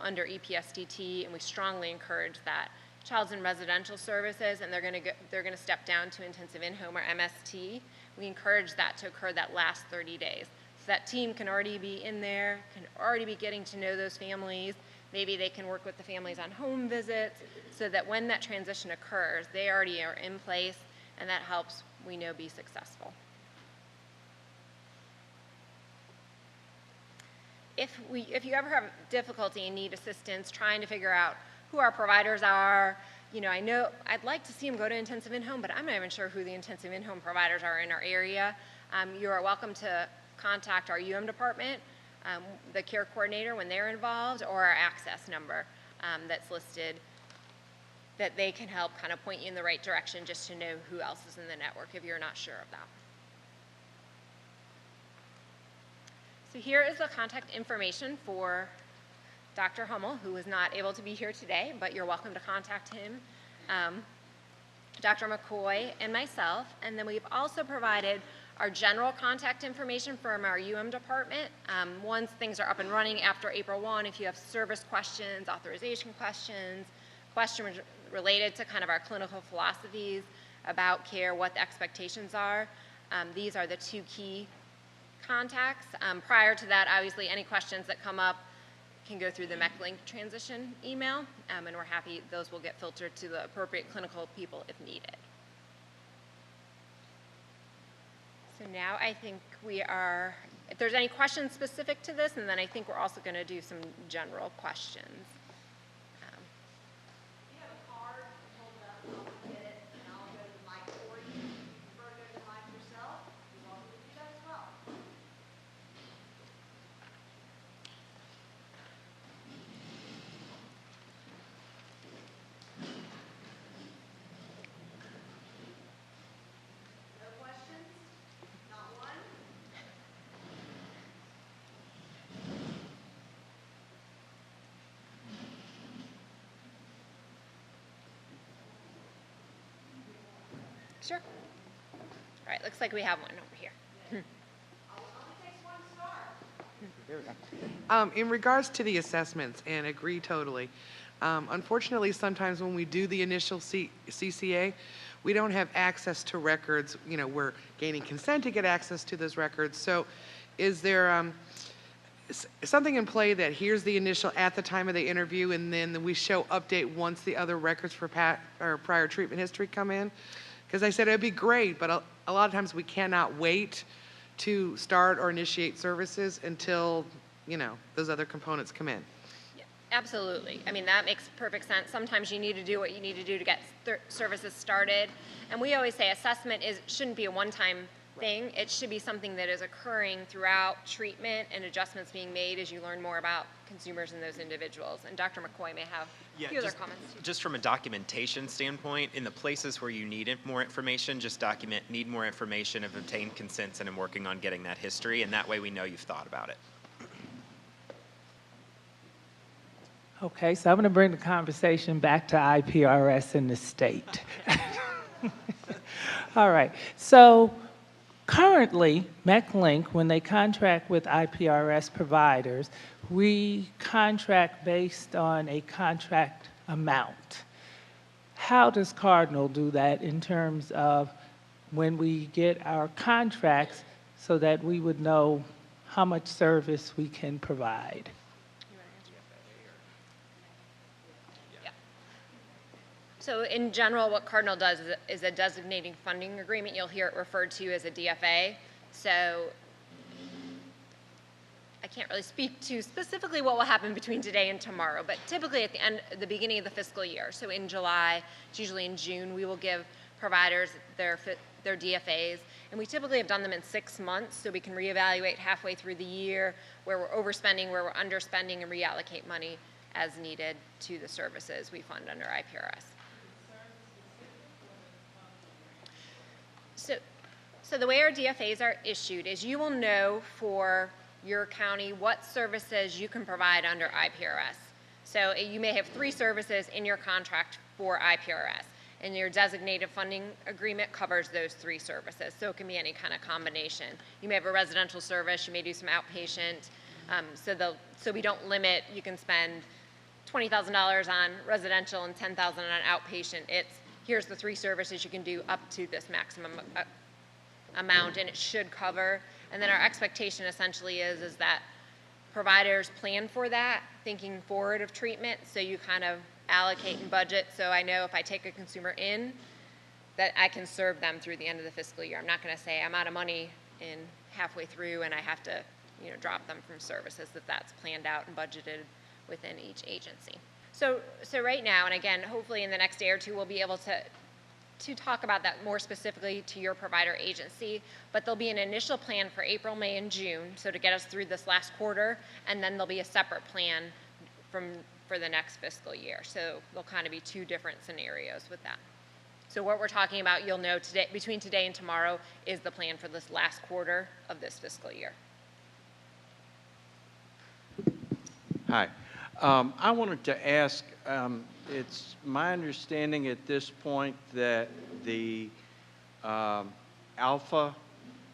[SPEAKER 9] under EPSDT, and we strongly encourage that. Child's in residential services, and they're going to step down to intensive in-home or MST. We encourage that to occur that last 30 days. So that team can already be in there, can already be getting to know those families. Maybe they can work with the families on home visits so that when that transition occurs, they already are in place, and that helps, we know, be successful. If you ever have difficulty and need assistance trying to figure out who our providers are, you know, I know I'd like to see them go to intensive in-home, but I'm not even sure who the intensive in-home providers are in our area. You are welcome to contact our department, the care coordinator when they're involved, or our access number that's listed, that they can help kind of point you in the right direction just to know who else is in the network if you're not sure of that. So here is the contact information for Dr. Hummel, who was not able to be here today, but you're welcome to contact him, Dr. McCoy, and myself. And then we've also provided our general contact information from our department. Once things are up and running after April 1, if you have service questions, authorization questions, questions related to kind of our clinical philosophies about care, what the expectations are, these are the two key contacts. Prior to that, obviously, any questions that come up can go through the Meck link transition email, and we're happy those will get filtered to the appropriate clinical people if needed. So now I think we are, if there's any questions specific to this, and then I think we're also going to do some general questions. Sure. All right, looks like we have one over here.
[SPEAKER 10] In regards to the assessments, and agree totally, unfortunately, sometimes when we do the initial CCA, we don't have access to records. You know, we're gaining consent to get access to those records. So is there something in play that here's the initial at the time of the interview, and then we show update once the other records for prior treatment history come in? Because I said it'd be great, but a lot of times we cannot wait to start or initiate services until, you know, those other components come in.
[SPEAKER 9] Yeah, absolutely. I mean, that makes perfect sense. Sometimes you need to do what you need to do to get services started. And we always say assessment shouldn't be a one-time thing. It should be something that is occurring throughout treatment and adjustments being made as you learn more about consumers and those individuals. And Dr. McCoy may have a few other comments.
[SPEAKER 8] Just from a documentation standpoint, in the places where you need more information, just need more information, have obtained consents, and I'm working on getting that history, and that way we know you've thought about it.
[SPEAKER 11] Okay, so I'm going to bring the conversation back to IPRS in the state. All right, so currently, MechLink, when they contract with IPRS providers, we contract based on a contract amount. How does Cardinal do that in terms of when we get our contracts so that we would know how much service we can provide?
[SPEAKER 9] So in general, what Cardinal does is a designating funding agreement. You'll hear it referred to as a DFA. So I can't really speak to specifically what will happen between today and tomorrow, but typically at the beginning of the fiscal year, so in July, it's usually in June, we will give providers their DFAs, and we typically have done them in 6 months, so we can reevaluate halfway through the year where we're overspending, where we're underspending, and reallocate money as needed to the services we fund under IPRS. So the way our DFAs are issued is you will know for your county what services you can provide under IPRS. So you may have 3 services in your contract for IPRS, and your designated funding agreement covers those 3 services. So it can be any kind of combination. You may have a residential service, you may do some outpatient. So we don't limit, you can spend $20,000 on residential and $10,000 on outpatient. It's here's the 3 services you can do up to this maximum amount, and it should cover. And then our expectation essentially is that providers plan for that, thinking forward of treatment, so you kind of allocate and budget. So I know if I take a consumer in, that I can serve them through the end of the fiscal year. I'm not going to say I'm out of money in halfway through and I have to, drop them from services, that's planned out and budgeted within each agency. So right now, and again, hopefully in the next day or two, we'll be able to talk about that more specifically to your provider agency, but there'll be an initial plan for April, May, and June, so to get us through this last quarter, and then there'll be a separate plan for the next fiscal year. So there'll kind of be two different scenarios with that. So what we're talking about, you'll know today, between today and tomorrow, is the plan for this last quarter of this fiscal year.
[SPEAKER 12] Hi. I wanted to ask, it's my understanding at this point that the alpha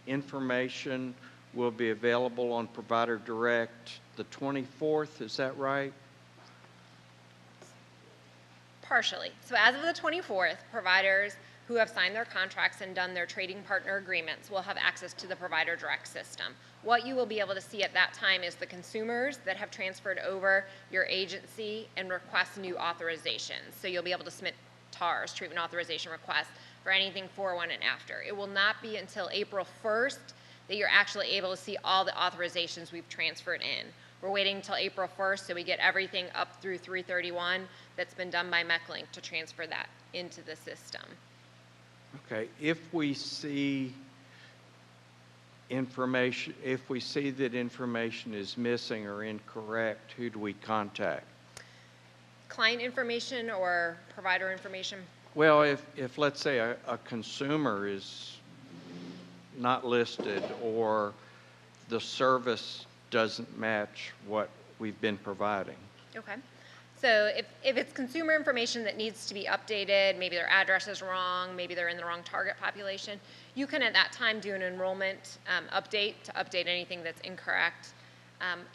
[SPEAKER 12] information will be available on Provider Direct the 24th, is that right?
[SPEAKER 9] Partially. So as of the 24th, providers who have signed their contracts and done their trading partner agreements will have access to the Provider Direct system. What you will be able to see at that time is the consumers that have transferred over your agency and request new authorizations. So you'll be able to submit TARs, treatment authorization requests, for anything 401 and after. It will not be until April 1st that you're actually able to see all the authorizations we've transferred in. We're waiting until April 1st so we get everything up through 3/31 that's been done by Mecklink to transfer that into the system.
[SPEAKER 12] Okay, if we see information, if we see that information is missing or incorrect, who do we contact?
[SPEAKER 9] Client information or provider information?
[SPEAKER 12] Well, if let's say a consumer is not listed or the service doesn't match what we've been providing.
[SPEAKER 9] Okay. So if it's consumer information that needs to be updated, maybe their address is wrong, maybe they're in the wrong target population, you can at that time do an enrollment update to update anything that's incorrect.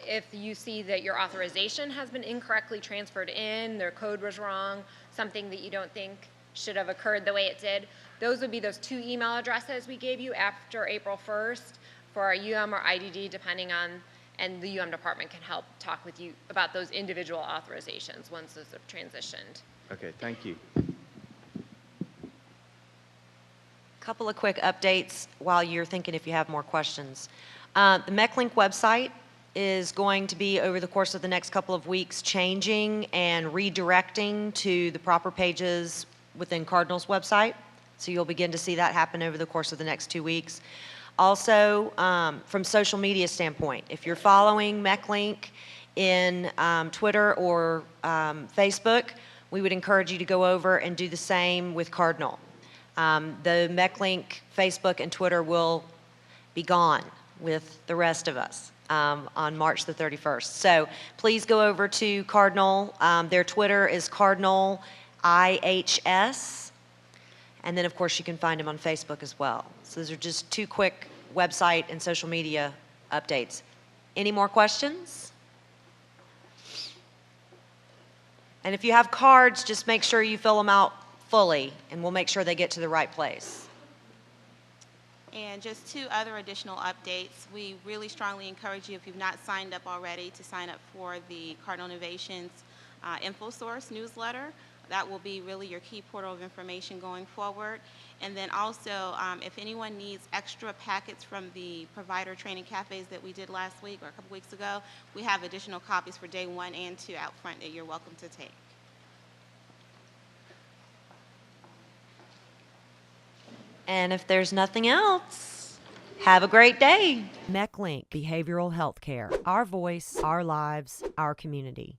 [SPEAKER 9] If you see that your authorization has been incorrectly transferred in, their code was wrong, something that you don't think should have occurred the way it did, those would be those two email addresses we gave you after April 1st for our UM or IDD, depending on, and the UM department can help talk with you about those individual authorizations once those have transitioned.
[SPEAKER 12] Okay, thank you.
[SPEAKER 1] Couple of quick updates while you're thinking if you have more questions. The Mecklink website is going to be, over the course of the next couple of weeks, changing and redirecting to the proper pages within Cardinal's website. So you'll begin to see that happen over the course of the next 2 weeks. Also, from social media standpoint, if you're following Mecklink in Twitter or Facebook, we would encourage you to go over and do the same with Cardinal. The Mecklink Facebook and Twitter will be gone with the rest of us on March the 31st. So please go over to Cardinal. Their Twitter is Cardinal IHS. And then, of course, you can find them on Facebook as well. So those are just two quick website and social media updates. Any more questions? And if you have cards, just make sure you fill them out fully, and we'll make sure they get to the right place.
[SPEAKER 4] And just two other additional updates. We really strongly encourage you, if you've not signed up already, to sign up for the Cardinal Innovations InfoSource newsletter. That will be really your key portal of information going forward. And then also, if anyone needs extra packets from the provider training cafes that we did last week or a couple weeks ago, we have additional copies for day 1 and 2 out front that you're welcome to take.
[SPEAKER 1] And if there's nothing else, have a great day. Mecklink Behavioral Health Care. Our voice, our lives, our community.